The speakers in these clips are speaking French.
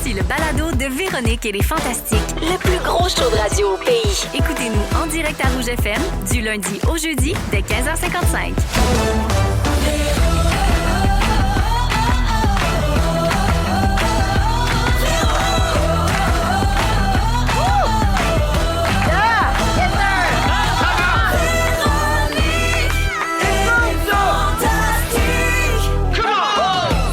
Voici le balado de Véronique et les Fantastiques. Le plus gros show de radio au pays. Écoutez-nous en direct à Rouge FM, du lundi au jeudi, dès 15h55.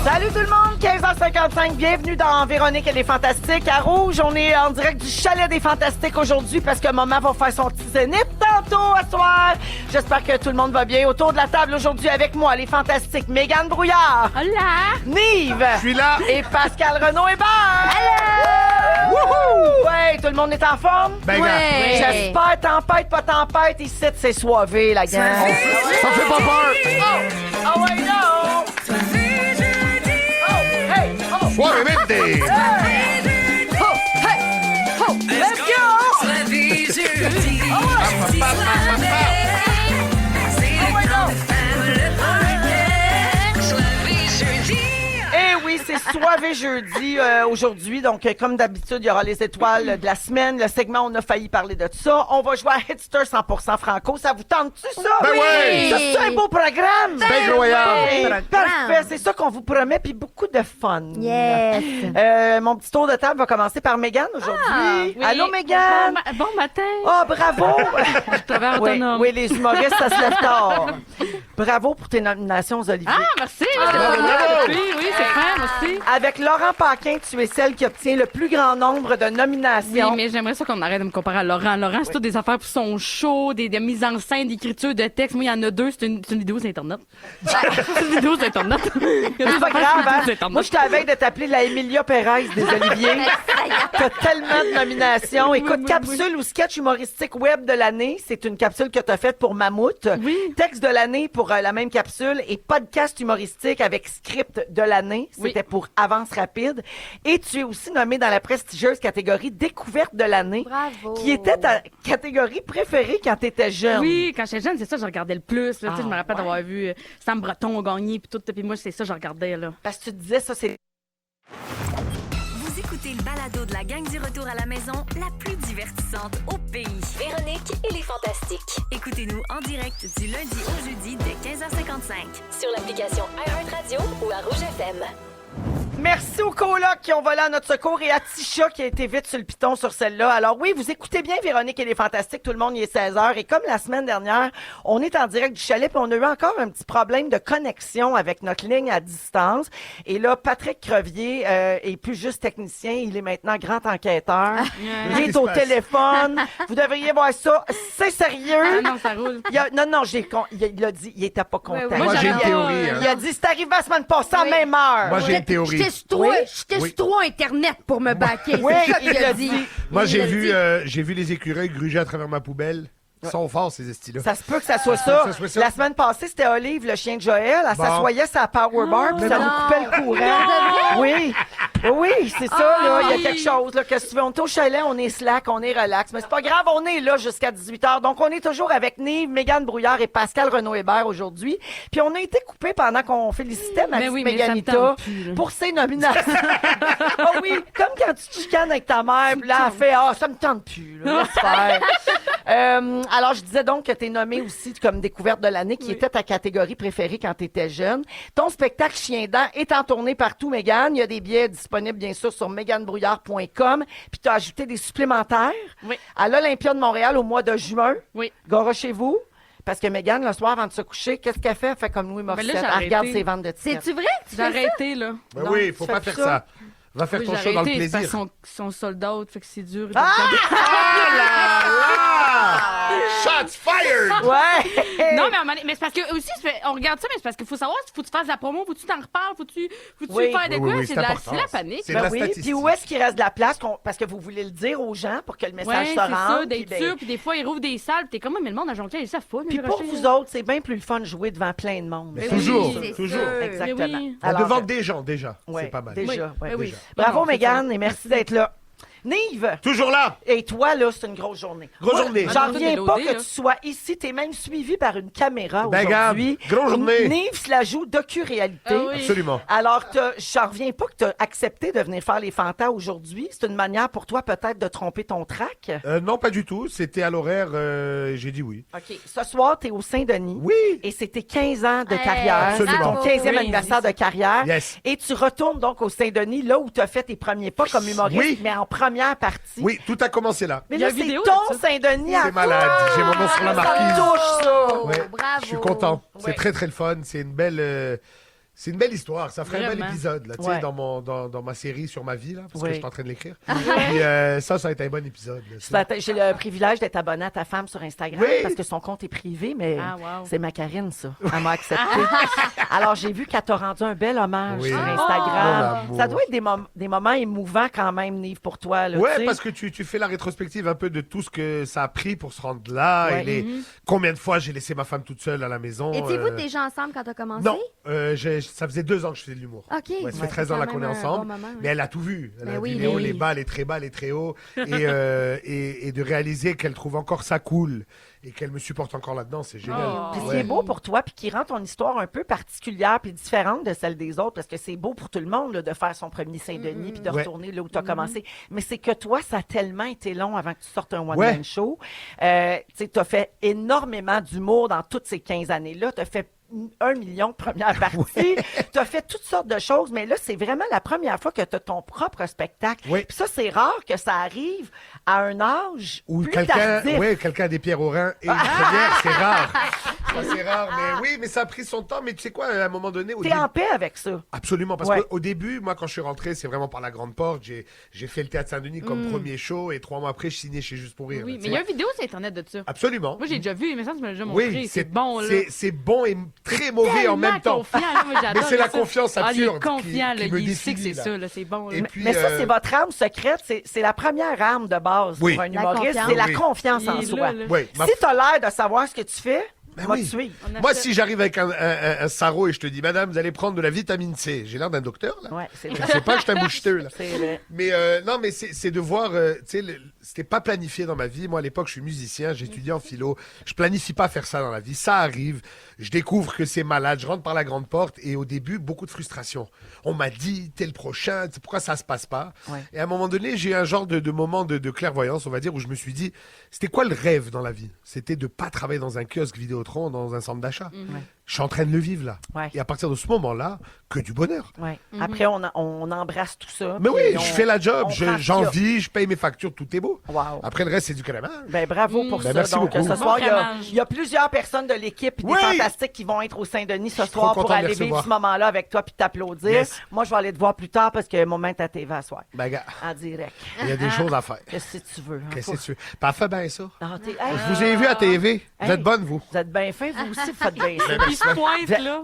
Salut tout le monde, 15h55, bienvenue dans Véronique et les Fantastiques. À Rouge, on est en direct du Chalet des Fantastiques aujourd'hui parce que maman va faire son petit zénith tantôt à soir. J'espère que tout le monde va bien. Autour de la table aujourd'hui avec moi, les Fantastiques, Mégane Brouillard. Hola! Nive. Je suis là. Et Pascal Renaud-Hébert. Hello! Wouhou! Ouais, tout le monde est en forme? Ben, Ouais. J'espère, tempête, pas tempête, ici, c'est soivé, la gang. ça fait pas peur. Oh, ouais, non! Soirée midday. Let's go! Eh oui, c'est soirée jeudi aujourd'hui. Donc, comme d'habitude, il y aura les étoiles de la semaine. Le segment, on a failli parler de ça. On va jouer à Hitster 100% franco. Ça vous tente-tu, ça? Ben oui! Ça, c'est un beau programme! Ben incroyable. Hey, parfait, c'est ça qu'on vous promet, puis beaucoup de fun. Yes! Mon petit tour de table va commencer par Mégane aujourd'hui. Oui. Allô, Mégane? Bon matin! Oh, bravo! Je travaille Oui, autonome. oui, les humoristes, ça se lève tard. Bravo pour tes nominations aux Olivier. Ah, merci! bravo. Oui, c'est vrai, merci. Avec Laurent Paquin, tu es celle qui obtient le plus grand nombre de Oui, nominations. mais j'aimerais ça qu'on arrête de me comparer à Laurent. Laurent, c'est tout des affaires pour son show, des mises en scène, d'écriture de texte. Moi, il y en a deux. C'est une vidéo sur Internet. C'est une vidéo sur Internet. C'est pas grave, hein? Moi, je t'avais de t'appeler la Emilia Pérez des Oliviers. T'as tellement de nominations. Écoute, oui, capsule ou sketch humoristique web de l'année, c'est une capsule que t'as faite pour Mammouth. Oui. Texte de l'année pour la même capsule et podcast humoristique avec script de l'année, Oui. c'était pour Avance Rapide. Et tu es aussi nommé dans la prestigieuse catégorie découverte de l'année, Bravo. qui était ta catégorie préférée quand t'étais jeune. Oui, quand j'étais jeune, c'est ça que je regardais le plus. Là. Tu sais, je me rappelle ouais. d'avoir vu Sam Breton gagner puis tout. Puis moi, c'est ça que je regardais. Là. Parce que tu te disais, ça, c'est... Vous écoutez le balado de la gang du retour à la maison, la plus divertissante au pays. Véronique et les Fantastiques. Écoutez-nous en direct du lundi au jeudi dès 15h55. Sur l'application iHeartRadio ou à Rouge FM. Merci aux colocs qui ont volé à notre secours et à Tisha qui a été vite sur le piton sur celle-là. Alors oui, vous écoutez bien Véronique et les Fantastiques, tout le monde y est 16h. Et comme la semaine dernière, on est en direct du chalet puis on a eu encore un petit problème de connexion avec notre ligne à distance. Et là, Patrick Crevier est plus juste technicien, il est maintenant grand enquêteur. Il est au téléphone. Vous devriez voir ça. C'est sérieux. Ah non, ça roule. Non, il a dit, il était pas content. oui. Moi, j'ai une j'aurais- théorie. Il a dit, c'est arrivé la semaine passée en même heure. Moi, j'ai une théorie. J'étais Oui. sur trop Internet pour me baquer. Oui, C'est ça il qu'il l'a a dit. dit. Moi, Il j'ai vu les écureuils gruger à travers ma poubelle. Ils sont forts, ces estis-là. Ça se peut que ça soit ça. ça soit ça. La semaine passée, c'était Olive, le chien de Joël. Elle Bon. s'assoyait sa power bar, puis ça nous coupait le courant. Oui. Oui, c'est ça, là. Il y a quelque chose, là. Qu'est-ce que tu veux? On est au chalet, on est slack, on est relax. Mais c'est pas grave, on est là jusqu'à 18h. Donc, on est toujours avec Nive, Mégane Brouillard et Pascal Renaud-Hébert aujourd'hui. Puis, on a été coupé pendant qu'on félicitait Mathis oui, mais ça me Méganita tente plus, là. pour ses nominations. Ah oui, comme quand tu te chicanes avec ta mère, puis là, elle fait « Ah, ça me tente plus, là. Laisse faire. » Alors, je disais donc que tu es nommé aussi comme découverte de l'année, qui était ta catégorie préférée quand tu étais jeune. Ton spectacle Chien dent est en tournée partout, Mégane. Il y a des billets disponibles, bien sûr, sur méganebrouillard.com. Puis tu as ajouté des supplémentaires Oui. à l'Olympia de Montréal au mois de juin. Oui. Garochez-vous. Parce que Mégane, le soir, avant de se coucher, qu'est-ce qu'elle fait? Elle fait comme Louis là, Morissette. j'ai Elle regarde arrêté. ses ventes de tickets. C'est-tu vrai que tu J'ai fais ça? arrêté, là. Ben Non, oui, faut tu pas fais faire ça. ça. Va faire Oui, ton j'ai show dans le arrêté, c'est parce plaisir. qu'ils sont sold out, fait que c'est dur. Ah! Shots fired! Ouais! Non, mais, à un moment donné- mais c'est parce que aussi, on regarde ça, mais c'est parce qu'il faut savoir, faut que tu fasses la promo, faut que tu t'en reparles, faut que tu Oui. faire de Oui, quoi, oui, c'est c'est de la, important. c'est la panique. C'est Ben de la oui, statistique. puis où est-ce qu'il reste de la place? Parce que vous voulez le dire aux gens pour que le Ouais, message c'est se rende. ça, puis d'être ben- sûr, puis des fois, ils rouvrent des salles, puis t'es comme, mais le monde à Jonquière, ils savent pas. Puis pour vous autres, c'est bien plus le fun de jouer devant plein de monde. Mais oui, toujours, c'est toujours. sûr. Exactement. Mais oui. Devant des gens, déjà. ouais, C'est pas mal. Déjà, Oui, ouais. oui. Bravo, Non, c'est Mégane, et merci d'être là. Nive! Toujours là. Et toi, là, c'est une grosse journée. Grosse Moi, journée. J'en Tout est reviens loadé, pas que là. tu sois ici. T'es même suivi par une caméra Ben, aujourd'hui. Gab, grosse journée. Nive se la joue docu-réalité. Ah oui. Absolument. Alors, j'en reviens pas que tu as accepté de venir faire les fantas aujourd'hui. C'est une manière pour toi peut-être de tromper ton track. Non, pas du tout. C'était à l'horaire. J'ai dit oui. OK. Ce soir, tu es au Saint-Denis. Oui. Et c'était 15 ans de Hey, carrière. C'est absolument. ton 15e Oui, anniversaire oui, de carrière. Yes. Et tu retournes donc au Saint-Denis, là où tu as fait tes premiers pas comme humoriste, Oui. mais en première partie. Oui, tout a commencé là. Mais Il y a là, une c'est vidéo ton de ça. Saint-Denis à C'est malade. J'ai mon nom sur la Ça me marquise. touche, ça. Ouais. bravo. Je suis content. C'est Ouais. très, très le fun. C'est une belle. C'est une belle histoire. Ça ferait un bel Vraiment. épisode là, tu sais, Ouais. dans ma série sur ma vie là, parce Oui. que je suis en train de l'écrire. Puis ça a été un bon épisode. là, Ce matin, j'ai le privilège d'être abonné à ta femme sur Instagram Oui. parce que son compte est privé, mais Ah, wow. c'est ma Karine, ça. Elle m'a accepté. Alors, j'ai vu qu'elle t'a rendu un bel hommage Oui. sur Mon Instagram. amour. Ça doit être des moments émouvants quand même, Nive, pour toi. Là, Ouais, tu sais. parce que tu fais la rétrospective un peu de tout ce que ça a pris pour se rendre là. Ouais. Et combien de fois j'ai laissé ma femme toute seule à la maison. Étiez-vous déjà ensemble quand t'as commencé? Non, ça faisait 2 ans que je faisais de l'humour. OK. Ouais, ça fait Ouais, 13 c'est ans là quand qu'on est même un ensemble. bon moment, ouais. Mais elle a tout vu. Elle Ben a oui, vidéo, ben les oui. bas, les très bas, les très hauts. Et de réaliser qu'elle trouve encore ça cool et qu'elle me supporte encore là-dedans, c'est génial. Oh. Puis ce Ouais. qui est beau pour toi, puis qui rend ton histoire un peu particulière puis différente de celle des autres, parce que c'est beau pour tout le monde là, de faire son premier Saint-Denis puis de Ouais. retourner là où tu as commencé. Mais c'est que toi, ça a tellement été long avant que tu sortes un one-man Ouais. show. Tu as fait énormément d'humour dans toutes ces 15 années-là. Tu as fait 1 million de premières parties. Tu as fait toutes sortes de choses, mais là, c'est vraiment la première fois que tu as ton propre spectacle. Oui. Puis ça, c'est rare que ça arrive à un âge Ou plus quelqu'un tardif. quelqu'un a des pierres au rein et une première, c'est rare. Ça, c'est rare, mais oui, mais ça a pris son temps. Mais tu sais quoi, à un moment donné, au T'es début- en paix avec ça. Absolument, parce Ouais. qu'au début, moi, quand je suis rentré, c'est vraiment par la grande porte. J'ai fait le Théâtre Saint-Denis comme premier show et 3 mois après, je signais chez Juste pour rire. Oui, là, mais tu il y a sais. une vidéo sur Internet de ça. Absolument. Moi, j'ai déjà vu, mais ça, tu me l'as déjà montré. Oui, c'est bon, là. C'est bon et très mauvais en même temps. Confiant, là, moi, j'adore Mais c'est la ça. confiance Ah, il est absurde confiant, qui là, me il sait que définit, c'est là. ça, là, c'est bon. Et là. puis, Mais ça, c'est votre arme secrète. C'est la première arme de base Oui. pour un La humoriste. confiance. C'est la Oui. confiance Il en est soi. là, là. Oui, Si tu as l'air de savoir ce que tu fais, Ben moi, oui. te suivre. On a Moi, fait- si j'arrive avec un sarrau et je te dis, madame, vous allez prendre de la vitamine C, j'ai l'air d'un docteur, là. Ouais, c'est Je vrai. sais pas que je suis un boucheteux, là. C'est vrai. Mais non, mais c'est de voir, tu sais, c'était pas planifié dans ma vie. Moi, à l'époque, je suis musicien, j'étudiais en philo. Je planifie pas faire ça dans la vie. Ça arrive. Je découvre que c'est malade. Je rentre par la grande porte et au début, beaucoup de frustration. On m'a dit, t'es le prochain. Pourquoi ça se passe pas? Ouais. Et à un moment donné, j'ai eu un genre de moment de clairvoyance, on va dire, où je me suis dit, c'était quoi le rêve dans la vie? C'était de pas travailler dans un kiosque Vidéotron, dans un centre d'achat. Ouais. Je suis en train de le vivre là. Ouais. Et à partir de ce moment-là, que du bonheur. Ouais. Après, on embrasse tout ça. Mais puis oui, on- je fais la job, on prend j'en ça. vis, je paye mes factures, tout est beau. Wow. Après le reste, c'est du calamar. Ben, bravo pour Ben, ça. merci Donc, beaucoup. ce soir, Bon il fromage. y a plusieurs personnes de l'équipe et des Oui. fantastiques qui vont être au Saint-Denis ce suis soir trop pour content de aller les vivre recevoir. ce moment-là avec toi puis t'applaudir. Yes. Moi, je vais aller te voir plus tard parce que mon moment est à TV à soir. Ben, gars, En direct. il y a des choses à faire. Qu'est-ce que tu veux? hein? Qu'est-ce que tu veux? Pas fait bien ça. Ah, Je vous ai vu à TV. Vous Hey. êtes bonne, vous. Vous êtes bien fin, vous aussi, vous faites bien ça. Il se pointe, là.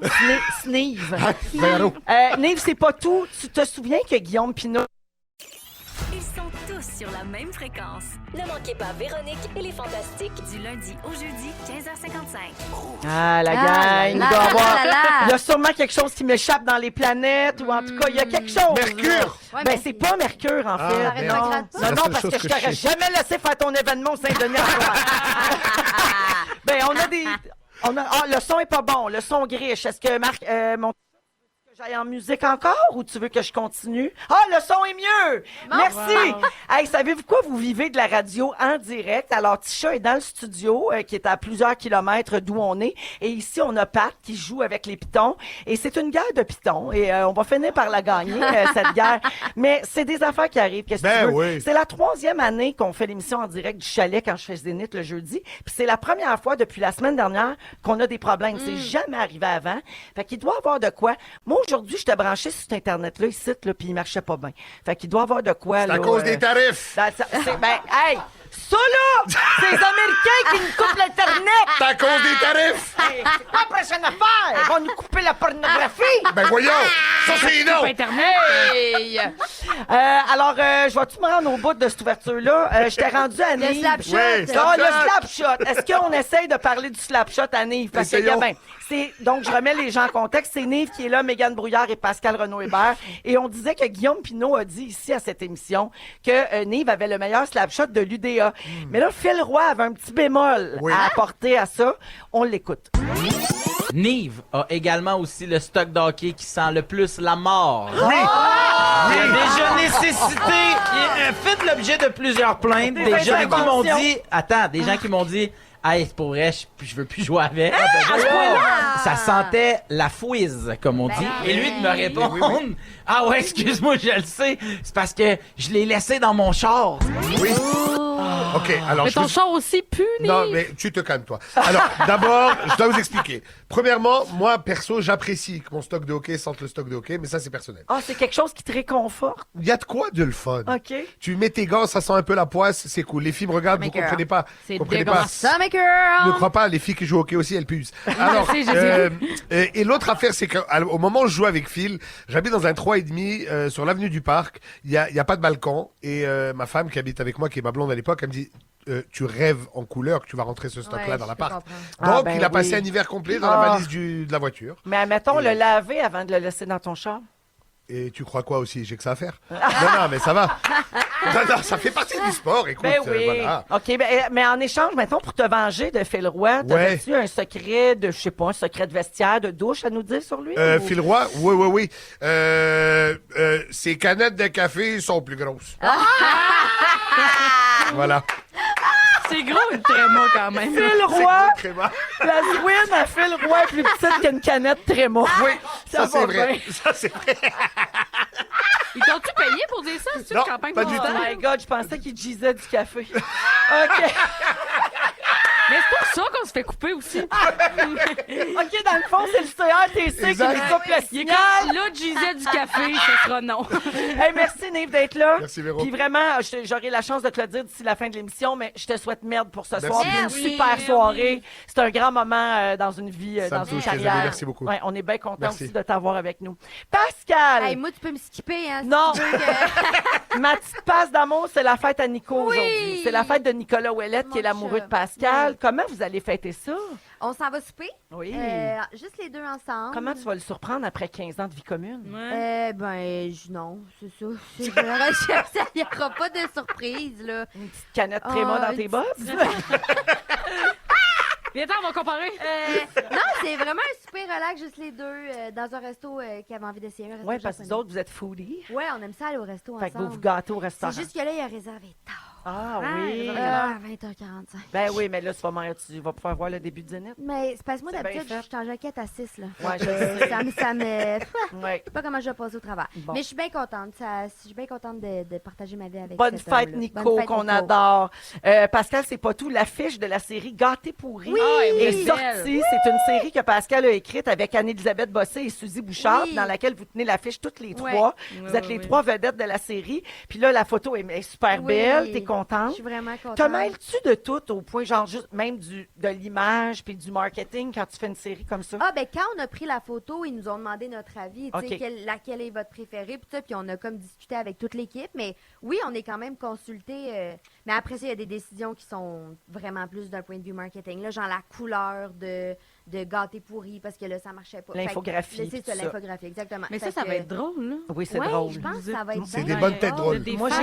Sneeve. Véro. Nive, c'est pas tout. Tu te souviens que Guillaume Pinot... Ils sont tous sur la même fréquence. Ne manquez pas Véronique et les Fantastiques. Du lundi au jeudi, 15h55. Ah, la gang, Ah, il là, doit là, avoir... là, là. Il y a sûrement quelque chose qui m'échappe dans les planètes, ou en tout cas, il y a quelque chose. Mercure! là. Ouais, Ben, mais- c'est pas Mercure, en Ah, fait. merde. Non, Regrette pas. C'est la non, seule parce chose que que je je t'aurais sais. jamais laissé faire ton événement au Saint-Denis à toi. Ben, on a des... le son est pas bon, le son griche. Est-ce que, Marc, que j'aille en musique encore ou tu veux que je continue? Ah, le son est mieux! Merci! Wow. Hey, savez-vous quoi? Vous vivez de la radio en direct. Alors, Tisha est dans le studio, qui est à plusieurs kilomètres d'où on est. Et ici, on a Pat qui joue avec les pitons. Et c'est une guerre de pitons. Et on va finir par la gagner, cette guerre. Mais c'est des affaires qui arrivent. Qu'est-ce que Ben tu veux? oui. C'est la 3e année qu'on fait l'émission en direct du chalet quand je fais Zénith le jeudi. Puis c'est la première fois depuis la semaine dernière qu'on a des problèmes. C'est jamais arrivé avant. Fait qu'il doit avoir de quoi. Moi, aujourd'hui, j'étais branché sur cet Internet-là, ici, là, puis il marchait pas bien. Fait qu'il doit avoir de quoi, C'est là. à cause des tarifs. Ben, ben, hey! Ça, là, c'est les Américains qui nous coupent l'Internet! C'est à cause des tarifs! Hey, c'est pas la prochaine affaire! Ils vont nous couper la pornographie! Ben voyons! Ça, c'est non! Internet. Hey! Alors, je vais-tu me rendre au bout de cette ouverture-là? Je t'ai rendu à Le Nive. slapshot. Ouais, Ah, le slapshot. Est-ce qu'on essaye de parler du slapshot à Nive? Parce que, Essayons. donc, je remets les gens en contexte. C'est Nive qui est là, Mégane Brouillard et Pascal Renaud-Hébert. Et on disait que Guillaume Pinault a dit ici à cette émission que Nive avait le meilleur slapshot de l'UDA. Mais là, Phil Roy avait un petit bémol Oui. à apporter à ça. On l'écoute. Nive a également aussi le stock d'hockey qui sent le plus la mort. Oui! Il a déjà nécessité, il a fait l'objet de plusieurs plaintes. Des gens qui m'ont dit, des gens qui m'ont dit, hey, c'est pour vrai, je veux plus jouer avec. Ça sentait la fouise, comme on dit. Et lui de me répondre, ah ouais, excuse-moi, je le sais, c'est parce que je l'ai laissé dans mon char. Oui! OK, alors Mais je ton vous- char aussi pue, Non, Nive. mais tu te calmes, toi. Alors, d'abord, je dois vous expliquer. Premièrement, moi, perso, j'apprécie que mon stock de hockey sente le stock de hockey, mais ça, c'est personnel. Ah, c'est quelque chose qui te réconforte. Il y a de quoi de le fun. OK. Tu mets tes gants, ça sent un peu la poisse, c'est cool. Les filles me regardent, vous Maker. comprenez pas. C'est Vous comprenez pas. dégueulasse. Ça, mes Ne girls! crois pas, les filles qui jouent au hockey aussi, elles puent. Alors, je sais. et l'autre affaire, c'est qu'au moment où je joue avec Phil, j'habite dans un 3,5 sur l'avenue du Parc. Il y a pas de balcon. Et ma femme qui habite avec moi, qui est ma blonde à l'époque, elle me dit tu rêves en couleur que tu vas rentrer ce stock-là Ouais, dans je l'appart. peux comprendre. Ah, Donc, ben il a passé oui. un hiver complet dans Ah. la valise de la voiture. Mais admettons, le laver avant de le laisser dans ton char. Et tu crois quoi aussi? J'ai que ça à faire. Non, mais ça va. Non, ça fait partie du sport, écoute. Ben oui. Voilà. OK, mais en échange, mettons, pour te venger de Phil Roy, t'aurais-tu un secret de, je sais pas, un secret de vestiaire, de douche à nous dire sur lui? ou- Phil Roy, oui. Ses canettes de café sont plus grosses. Voilà. C'est gros, une tréma quand même. Phil Roy, Tréma. la Zwin à Phil Roy est plus petite qu'une canette Tréma. Oui, ça va c'est vrai. bien. Ça c'est vrai. Ils t'ont-tu payé pour dire ça? C'est une Non, campagne pas du Oh publicitaire? my God, je pensais qu'il gisait du café. OK. Mais c'est pour ça qu'on se fait couper aussi. OK, dans le fond, c'est le CRTC qui Exact. nous coupe le Il est signal. comme, là, Gisèle du café, ce sera non. Hey, merci, Nive, d'être là. Merci, Véro. Puis vraiment, j'aurai la chance de te le dire d'ici la fin de l'émission, mais je te souhaite merde pour ce Merci. soir. Puis une Oui, super oui. soirée. C'est un grand moment dans une vie, Ça dans me une touche, les amis. carrière. Merci beaucoup. Ouais, on est bien content Merci. aussi de t'avoir avec nous. Pascal, Hey, moi, tu peux me skipper, hein? si Non. tu veux que- ma petite passe d'amour, c'est la fête à Nico Oui. aujourd'hui. C'est la fête de Nicolas Ouellette, qui est Mon l'amoureux de chum. Pascal. Oui. Comment vous allez fêter ça? On s'en va souper. Oui. Juste les deux ensemble. Comment tu vas le surprendre après 15 ans de vie commune? Non, c'est ça. Il n'y aura pas de surprise, là. Une petite canette tréma Ah, dans tes une bobs? Viens, on va comparer. Non, c'est vraiment un super relax, juste les deux, dans un resto qui avait envie d'essayer. un resto Oui, parce que japonais. vous autres, vous êtes foodies. Ouais, on aime ça aller au resto Fait que vous ensemble. vous gâtez au restaurant. C'est juste que là, il a réservé tard. Ah Ah, oui. À 20h45. Ben oui, mais là, tu vas pouvoir voir le début du Zénith. Mais c'est parce que moi, C'est bien d'habitude, fait. je suis en jaquette à 6, là. Ouais, Fait je que sais. ça me... Ouais. Je sais pas comment je vais passer au travail. Bon. Mais je suis bien contente. Je suis bien contente de partager ma vie avec Bonne cet fête, homme-là. Nico, Bonne fête, qu'on Nico. adore. Pascal, c'est pas tout. L'affiche de la série Gâté pourri Oui! Ah, elle est est sortie. C'est une série que Pascal a écrite avec Anne-Élisabeth Bossé et Suzy Bouchard, Oui. dans laquelle vous tenez l'affiche toutes les Ouais. trois. Ouais, Vous êtes ouais, les ouais. trois vedettes de la série. Puis là, la photo est super Oui. belle. T'es Je contente? suis vraiment contente. Te mêles-tu de tout au point, genre, juste même de l'image puis du marketing quand tu fais une série comme ça? Ah, ben quand on a pris la photo, ils nous ont demandé notre avis, tu sais, OK. laquelle est votre préférée, puis ça, puis on a comme discuté avec toute l'équipe. Mais oui, on est quand même consulté. Mais après ça, il y a des décisions qui sont vraiment plus d'un point de vue marketing. Là, genre la couleur de gâté pourri, parce que là, ça marchait pas. L'infographie, Fait que là, puis C'est ça, tout ça. l'infographie, exactement. Mais Fait ça que- va être drôle, là. Oui, c'est Ouais, drôle. je pense que ça va être C'est bien des bonnes têtes drôle. drôles. Des Moi, fans,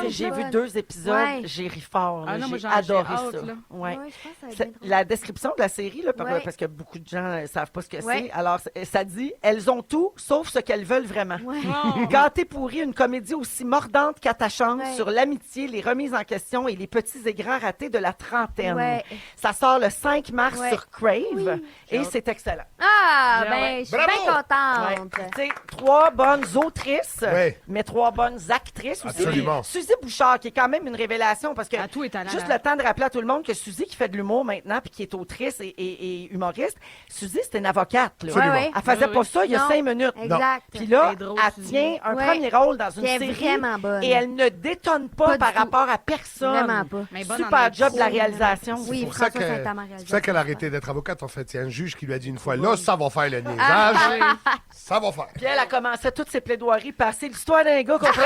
j'ai là. vu 2 épisodes. Ouais. J'ai ri fort. là. Ah non, moi, j'ai j'ai adoré hâte, ça. là. Ouais. Ouais, je pense que ça va être C'est- bien drôle. La description de la série, là, Ouais. parce que beaucoup de gens ne savent pas ce que Ouais. c'est. Alors, ça dit, elles ont tout, sauf ce qu'elles veulent vraiment. Ouais. Oh. Gâté pourri, une comédie aussi mordante qu'attachante Ouais. sur l'amitié, les remises en question et les petits et grands ratés de la trentaine. Ouais. Ça sort le 5 mars Ouais. sur Crave. Oui. et c'est excellent. Ah, Ouais. ben, je suis Bravo! bien contente. Ouais. Tu sais, 3 bonnes autrices, Ouais. mais 3 bonnes actrices aussi. Absolument. Suzy Bouchard, qui est quand même une révélation, parce que À tout est talent. juste le temps de rappeler à tout le monde que Suzy, qui fait de l'humour maintenant, puis qui est autrice et humoriste, Suzy, c'était une avocate. Là. Absolument. Ouais, ouais. Elle faisait Oui, pas oui. ça il y a Non. 5 minutes. Exact. Puis là, Elle est drôle, elle Suzy. tient un Ouais. premier rôle dans une Qui est série. vraiment bonne. Et elle ne détonne pas, Pas par du tout. rapport à personne. Vraiment pas. Mais bonne en Super intro. job de la réalisation. Oui, C'est pour ça François que- Saint-Amand, c'est pour ça qu'elle a arrêté d'être avocate, en fait. C'est un juge qui lui a dit une fois, là, ça va faire le niaisage. Ah, Ça va faire. Puis elle a commencé toutes ses plaidoiries, passer l'histoire d'un gars qu'on fait.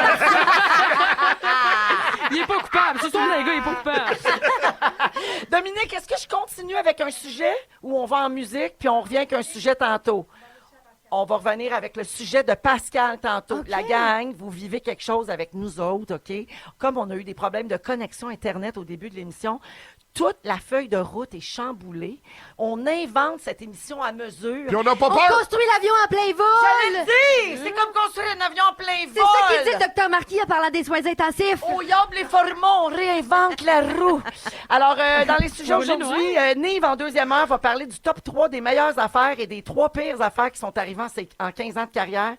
Il est pas coupable. Ce sont les gars, il est pas coupable. Dominique, est-ce que je continue avec un sujet ou on va en musique puis on revient avec un sujet tantôt? On va revenir avec le sujet de Pascal tantôt. OK. La gang, vous vivez quelque chose avec nous autres, OK? Comme on a eu des problèmes de connexion Internet au début de l'émission, toute la feuille de route est chamboulée. On invente cette émission à mesure. Puis on n'a pas On peur. construit l'avion en plein J'allais vol! le dire! C'est comme construire un avion en plein C'est vol! ça qu'il dit le docteur Marquis en parlant des soins intensifs. Au yable les formons, on réinvente la roue. Alors, dans les sujets Pauline, aujourd'hui, Nive, en deuxième heure, va parler du top 3 des meilleures affaires et des 3 pires affaires qui sont arrivées en 15 ans de carrière.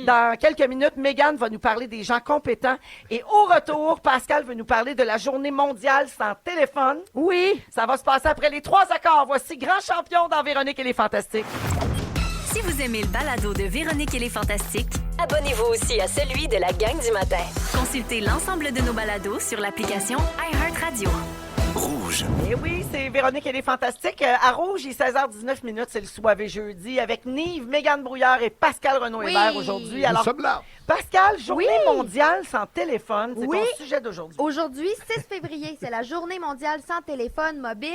Dans quelques minutes, Mégane va nous parler des gens compétents. Et au retour, Pascal veut nous parler de la journée mondiale sans téléphone. Oui. Ça va se passer après les 3 accords. Voici Grand Champion dans Véronique et les Fantastiques. Si vous aimez le balado de Véronique et les Fantastiques, abonnez-vous aussi à celui de la gang du matin. Consultez l'ensemble de nos balados sur l'application iHeartRadio. Et oui, c'est Véronique et les Fantastiques. À Rouge, il est 16h19 minutes, c'est le soirée jeudi avec Nive, Mégane Brouillard et Pascal Renaud-Hébert aujourd'hui. Nous Alors, sommes là. Pascal, journée Oui. mondiale sans téléphone, c'est Oui. ton sujet d'aujourd'hui. Aujourd'hui, 6 février, c'est la journée mondiale sans téléphone mobile.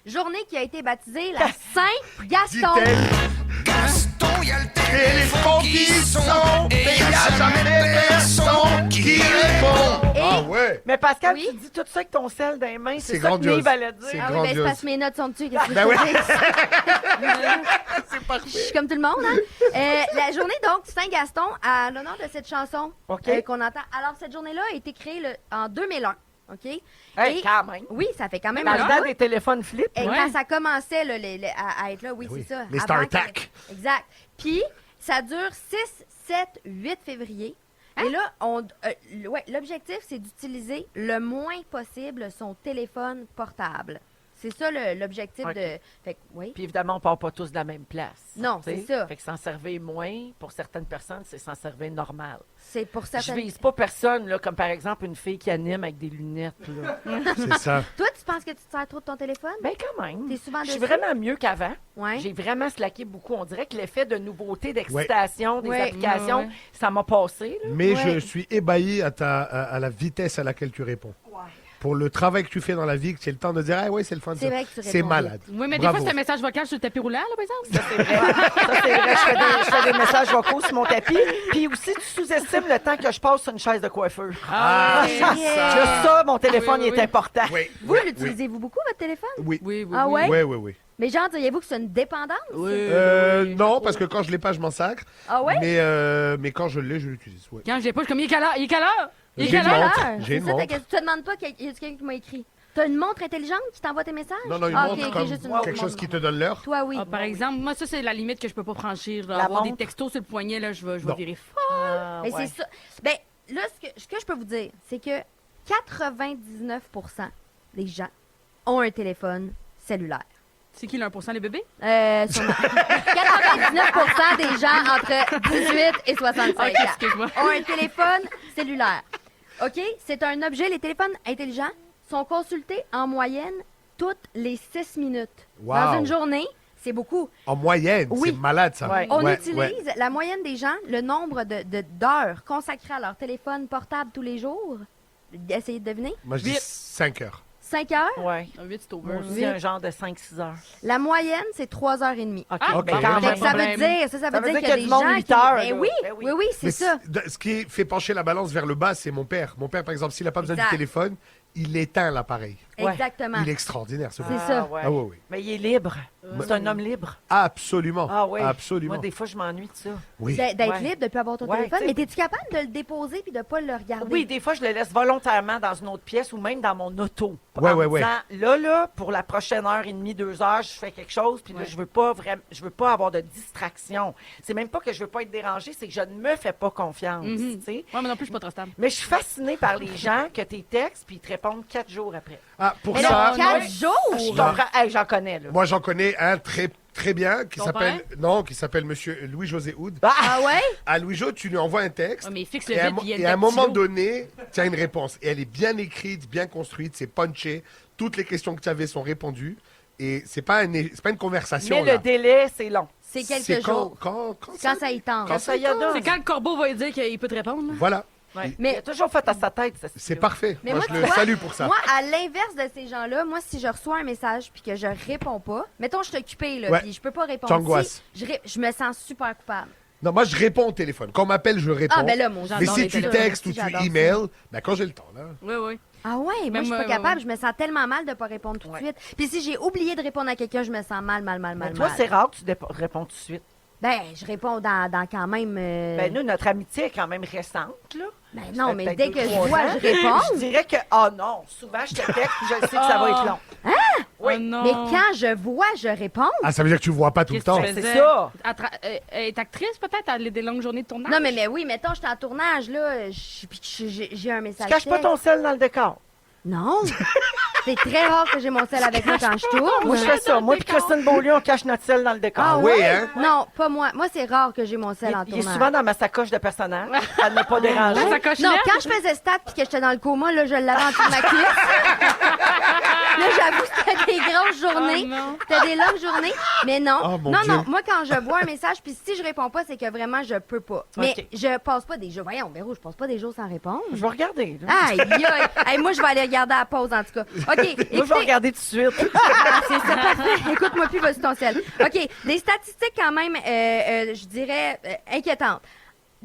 Journée qui a été baptisée la Saint-Gaston. Dit-elle. Gaston, il y a le Téléphone qui sonne, et mais il n'y a jamais personne qui répond. Et- Ah ouais. Mais Pascal, Oui. tu dis tout ça avec ton sel dans les mains, c'est C'est ça grandiose. que Nive allait C'est dire. Ah oui, ben c'est grandiose. parce que mes notes sont dessus. Qu'est-ce que Ben je oui. peux dire? C'est parfait. Je suis comme tout le monde, hein? La journée, donc, Saint-Gaston, à l'honneur de cette chanson OK. qu'on entend. Alors, cette journée-là a été créée en 2001, OK? Hey, Et- quand même. Oui, ça fait quand même Dans un le bout. temps des téléphones flip. Et Ouais. quand ça commençait là, à être là, oui, Oui, c'est ça. les Avant StarTAC. qu'il- Exact. Puis, ça dure 6, 7, 8 février. Et là, l'objectif, c'est d'utiliser le moins possible son téléphone portable. C'est ça l'objectif Ok. de... Fait que, oui. Puis évidemment, on part pas tous de la même place. Non, tu sais. c'est ça. Fait que s'en servir moins, pour certaines personnes, c'est s'en servir normal. C'est pour Je certaines... vise pas personne, là, comme par exemple une fille qui anime avec des lunettes. Là. C'est ça. Toi, tu penses que tu te sers trop de ton téléphone? Ben quand même. T'es souvent Je suis dessus? vraiment mieux qu'avant. Ouais. J'ai vraiment slacké beaucoup. On dirait que l'effet de nouveauté, d'excitation, des Ouais. applications, Ouais. ça m'a passé. Là. Mais Ouais. je suis ébahi à la vitesse à laquelle tu réponds. Pour le travail que tu fais dans la vie, que tu as le temps de dire, ah ouais, c'est le fun. C'est ça. vrai que tu C'est réponds malade. Oui, mais des Bravo. fois, c'est un message vocal sur le tapis roulant, là, par exemple. C'est vrai. Ça, c'est vrai. Je fais des messages vocaux sur mon tapis. Puis aussi, tu sous-estimes le temps que je passe sur une chaise de coiffeur. Ah, c'est c'est vrai. Juste ça. ça, mon téléphone, Oui, il oui, est oui. important. Oui, Vous, oui, l'utilisez-vous beaucoup, votre téléphone? Oui. Oui, oui, Ah oui. ouais? Oui, oui, oui. Mais genre, diriez-vous que c'est une dépendance? Oui, oui. Non, parce que quand je l'ai pas, je m'en sacre. Ah ouais? Mais quand je l'ai, je l'utilise. Ouais. Quand je l'ai pas, je suis comme, il est quelle heure? Il est quelle heure? Il est J'ai quelle une heure? montre. Alors, J'ai c'est une ça, montre. Tu te demandes pas qu'il y a quelqu'un qui m'a écrit. T'as une montre intelligente qui t'envoie tes messages? Non, non, une Ah, montre ok, comme juste une quelque montre. chose qui te donne l'heure. Toi, oui. Ah, par exemple, moi, ça, c'est la limite que je peux pas franchir. Là. La Avoir des montre? textos sur le poignet, là, je vais Non. virer Ah, Mais ouais. c'est ça. Ben, là, ce que je peux vous dire, c'est que 99% des gens ont un téléphone cellulaire. C'est qui le 1% les bébés? Sûrement. 99% des gens entre 18 et 65 Ok, ans excuse-moi. ont un téléphone cellulaire. OK? C'est un objet. Les téléphones intelligents sont consultés en moyenne toutes les 6 minutes. Wow. Dans une journée, c'est beaucoup. En moyenne, Oui. c'est malade ça. Ouais. On Ouais, utilise ouais. la moyenne des gens, le nombre d'heures consacrées à leur téléphone portable tous les jours. Essayez de deviner. Moi, je dis Vite. 5 heures. 5 heures. Ouais. Un 8, c'est Moi over. aussi, un genre de 5-6 heures. La moyenne, c'est 3h30. OK. Ah, OK. ben, quand Fait Fait même. que ça veut problème. dire, ça veut dire qu'il y a des du monde gens 8 qui... heures, Ben là. oui, Ben oui. oui, c'est Mais ça. ce qui fait pencher la balance vers le bas, c'est mon père. Mon père, par exemple, s'il n'a pas besoin Exact. du téléphone, il éteint l'appareil. Ouais. Exactement. Il est extraordinaire, ce C'est gars. ça. Ouais. Ah oui, oui. Mais il est libre. C'est un homme libre. Absolument. Ah oui. Absolument. Moi, des fois, je m'ennuie de ça. Oui. D'être Ouais. libre, de ne plus avoir ton Ouais, téléphone. t'sais. Mais es-tu capable de le déposer puis de ne pas le regarder? Oui, des fois, je le laisse volontairement dans une autre pièce ou même dans mon auto. Ouais, En me ouais. disant, là, pour la prochaine heure et demie, 2 heures, je fais quelque chose, puis là, Ouais. je veux pas avoir de distraction. C'est même pas que je veux pas être dérangée, c'est que je ne me fais pas confiance, Mhm. tu sais. Ouais, mais non plus, je suis pas trop stable. Mais je suis fascinée par les gens que tes textes, puis ils te répondent 4 jours après. Ah, pour Mais ça, non, 4 Je jours! comprends. Hey, j'en connais, là. moi, j'en connais un très bien qui Ton s'appelle Monsieur Louis-José Houd. Ah ouais? À Louis-Jo, tu lui envoies un texte. Ouais, mais il fixe le Et à, vide, puis il y a une et à un tête moment stylo. donné, tu as une réponse. Et elle est bien écrite, bien construite, c'est punché. Toutes les questions que tu avais sont répondues. Et c'est pas une conversation. Mais là. le délai, c'est long. C'est C'est quelques jours. quand Quand ça y tente. Quand ça y a C'est quand le corbeau va lui dire qu'il peut te répondre. là. Voilà. Ouais. Mais- Il a toujours fait à sa tête, ça. C'est parfait. Mais moi, moi, je tu le vois, salue pour ça. Moi, à l'inverse de ces gens-là, moi, si je reçois un message puis que je réponds pas, mettons, je suis occupée, là, Ouais. puis je peux pas répondre. T'angoisses. Je me sens super coupable. Non, moi, je réponds au téléphone. Quand on m'appelle, je réponds. Ah, ben là, mon Mais j'adore si les tu téléphones. textes ou tu J'adore ça. emails, ben quand j'ai le temps, là. Oui, oui. Ah ouais, moi, je suis pas ouais, capable. ouais. Je me sens tellement mal de pas répondre tout de Ouais. suite. Puis si j'ai oublié de répondre à quelqu'un, je me sens mal. Mais toi, c'est rare que tu réponds tout de suite. Ben, je réponds dans quand même... Ben, nous, notre amitié est quand même récente, là. Ben Ça non, fait mais peut-être dès 2, que je 3 vois, ans. je réponds. Je dirais que, non, souvent, je te texte puis je sais que ça va être long. Oui. Oh non. Mais quand je vois, je réponds. Ah, ça veut dire que tu vois pas tout le Qu'est-ce que temps. tu C'est faisais? ça. Elle est actrice, peut-être? Elle a des longues journées de tournage? Non, mais oui, mettons, je suis en tournage, là, puis que j'ai un Tu message caches pas texte. ton sel dans le décor. Non. C'est très rare que j'ai mon sel avec moi quand je tourne. Moi, je fais ça. Moi et Christine Beaulieu, on cache notre sel dans le décor. Ah oui, ouais? hein? Non, pas moi. Moi, c'est rare que j'ai mon sel en Il est tournage. souvent dans ma sacoche de personnage. À ne pas déranger. Dans sa coche Non, lettre? quand je faisais stat puis que j'étais dans le coma, là, je l'avais en dessous de ma cuisse. Là, j'avoue, c'était des grosses journées. Oh non. C'était des longues journées. Mais non. Oh, mon non, Dieu. non. Moi, quand je vois un message, puis si je réponds pas, c'est que vraiment, je peux pas. Mais Ok. je passe pas des jours. Voyons, Véro, je passe pas des jours sans répondre. Je vais regarder. Là. Aïe, aïe. Hey, moi, je vais aller regarder à la pause, en tout cas. OK. Moi, je vais écoutez- regarder tout de suite. Ah, c'est ça, parfait. Écoute-moi plus, vas-y ton ciel. OK, des statistiques quand même, je dirais, inquiétantes.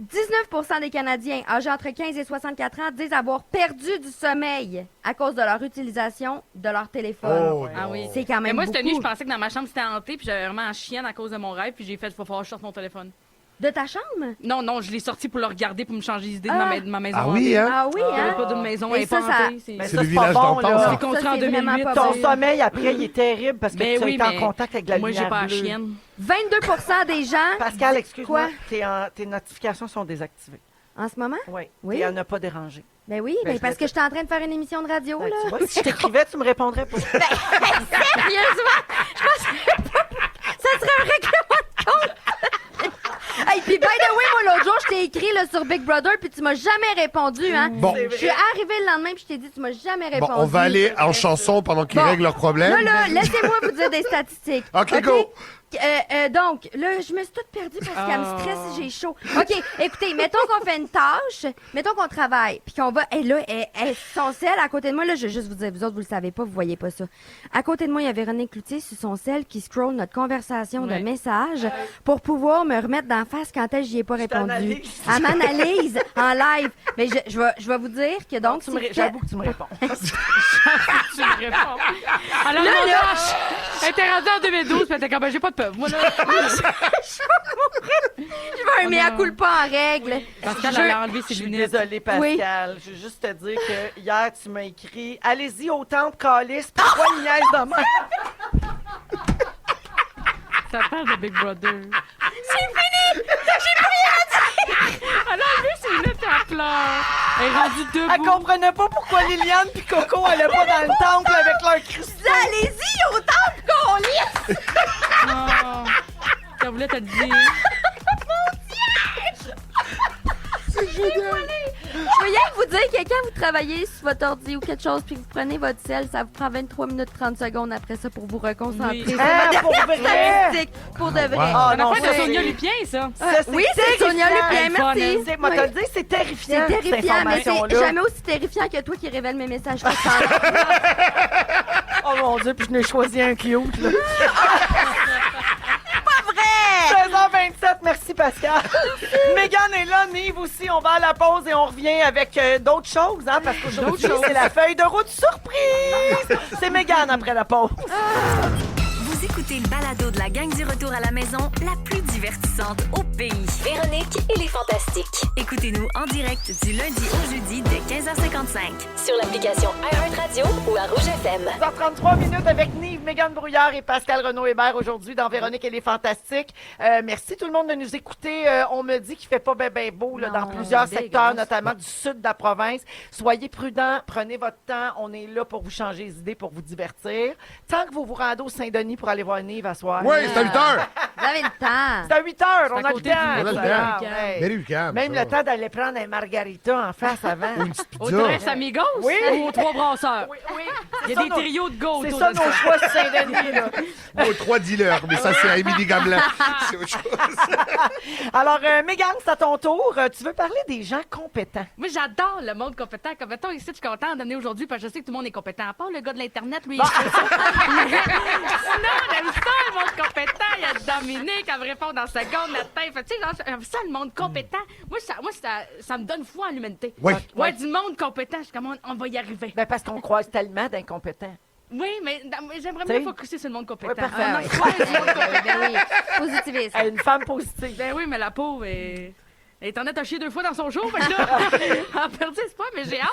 19% des Canadiens âgés entre 15 et 64 ans disent avoir perdu du sommeil à cause de leur utilisation de leur téléphone. Oh, Ah non. oui. C'est quand Mais même moi, cette beaucoup. nuit, je pensais que dans ma chambre, c'était hanté, puis j'avais vraiment en chienne à cause de mon rêve, puis j'ai fait, il va falloir que je sorte mon téléphone. De ta chambre? Non, non, je l'ai sorti pour le regarder, pour me changer d'idée de, Ah. de ma maison. Ah oui, hein? Ah oui, Il n'y hein? avait pas d'une maison, Et elle est ça, pas ça- hantée. Mais C'est ça, le c'est pas village bon, d'antan, là. ça. C'est construit Ça, en c'est vraiment 2008. pas Ton bon. sommeil, après, il est terrible parce que Ben tu as oui, été en mais contact avec la moi, j'ai lumière pas la bleue. chienne. 22% des gens, Pascal, excuse-moi, Quoi? tes notifications sont désactivées. en ce moment? Oui. Oui. Et à ne pas déranger. Ben oui, Ben, ben je parce le que j'étais en train de faire une émission de radio, Ben, là. tu vois, si je t'écrivais, tu me répondrais pas. Sérieusement, je pensais pas. Ça serait un règlement de compte. Hey, puis by the way, moi, l'autre jour, je t'ai écrit là, sur Big Brother, puis tu m'as jamais répondu, hein? Bon. C'est Je suis arrivée le lendemain, puis je t'ai dit, tu m'as jamais répondu. Bon, on va aller en chanson pendant qu'ils Bon. règlent leurs problèmes. Là, laissez-moi vous dire des statistiques. OK, go. Donc, là, je me suis toute perdue parce qu'elle me Oh. stresse et j'ai chaud. OK, écoutez, mettons qu'on fait une tâche, mettons qu'on travaille, puis qu'on va... Et là, son sel, à côté de moi, là, je vais juste vous dire, vous autres, vous le savez pas, vous voyez pas ça. À côté de moi, il y a Véronique Cloutier sur son sel qui scroll notre conversation Ouais. de messages pour pouvoir me remettre d'en face quand est-ce que j'y ai pas répondu. t'analyse. Elle m'analyse en live. Mais je vais vous dire que donc... J'avoue que tu me réponds. Tu me réponds. Alors, Là, mon là. gosh! Elle était rendue en 2012, puis elle était comme, ben, j'ai pas de peur. Moi, là, Je veux un mea culpa en règle. Pascal, Je- elle a enlevé Je ses suis lunettes. désolée, Pascal. Oui. Je veux juste te dire que hier, tu m'as écrit « Allez-y au temple, calice, pourquoi il niaise de même? Ça parle de Big Brother. C'est fini! J'ai plus rien à dire! Elle a enlevé ses lunettes à pleurs. Elle est rendue debout. Elle comprenait pas pourquoi Liliane puis Coco allaient pas dans le temple avec leur cristaux. Allez-y au temple qu'on lit! Oh. Elle voulait te le dire. C'est génial. Je veux rien que vous dire que quand vous travaillez sur votre ordi ou quelque chose puis que vous prenez votre sel, ça vous prend 23 minutes 30 secondes après ça pour vous reconcentrer. Oui. sur Ah, votre pour vrai? statistique. Pour de vrai. wow. Ah, C'est non, l'affaire de c'est- Sonia Lupien, ça. Ça, Oui, c'est Sonia terrifiant. Lupien, Elle est fun, merci. elle. C'est, moi, Oui. te le dire, c'est terrifiant, C'est cette terrifiant, mais c'est information-là. jamais aussi terrifiant que toi qui révèle mes messages. Oh mon Dieu, puis je n'ai choisi un cute, là. Pas vrai! 16h27, Merci, Pascal. Mégane est là, Nive aussi. On va à la pause et on revient avec d'autres choses, hein, parce qu'aujourd'hui, c'est la feuille de route surprise. C'est Mégane après la pause. Vous écoutez le balado de la gang du retour à la maison, la plus divertissante au pays. Véronique et les Fantastiques. Écoutez-nous en direct du lundi au jeudi dès 15h55 sur l'application iHeartRadio ou à Rouge FM. 33 minutes avec Nive, Mégane Brouillard et Pascal Renaud-Hébert aujourd'hui dans Véronique et les Fantastiques. Merci tout le monde de nous écouter. On me dit qu'il fait pas ben beau là, dans plusieurs secteurs, notamment du sud de la province. Soyez prudents, prenez votre temps. On est là pour vous changer les idées, pour vous divertir. Tant que vous vous rendez au Saint-Denis pour aller voir Nive à soir. Oui, c'est à 8 heures. Vous avez le temps. C'est à 8 heures, on a le côté temps. On a le ça. temps. Ouais. Mais Lucam, Même ça. le temps d'aller prendre un margarita en face avant. Ou une petite Au pizza. Tres Amigos Oui. ou aux Trois Brasseurs? Oui. Il y a des trios de go C'est autour ça de nos choix de Saint-Denis, là. Ou aux 3 dealers, mais ça, c'est à Émilie Gamelin. C'est autre chose. Alors, Mégane, c'est à ton tour. Tu veux parler des gens compétents. Moi, j'adore le monde compétent. Compétent, ici, je suis contente d'amener aujourd'hui parce que je sais que tout le monde est compétent. À part le gars de l'Internet, lui, il fait ça. Sinon, on aime ça, le monde compétent. Il y a Dominique, elle me répond dans seconde, la tête. Tu sais, genre, j'aime ça, le monde compétent. Moi, ça me donne foi en l'humanité. Oui. Ouais, du monde compétent. Je suis comme, on va y arriver. Ben, parce qu'on croise tellement d'incompétents. Oui, mais j'aimerais T'sais? mieux focuser sur le monde compétent. Ouais, parfait. Ah, non, je crois du monde compétent. Ben oui, positivisme. Une femme positive. Ben oui, mais la pauvre est... Internet a chié 2 fois dans son show, fait que là, elle a perdu espoir, mais j'ai hâte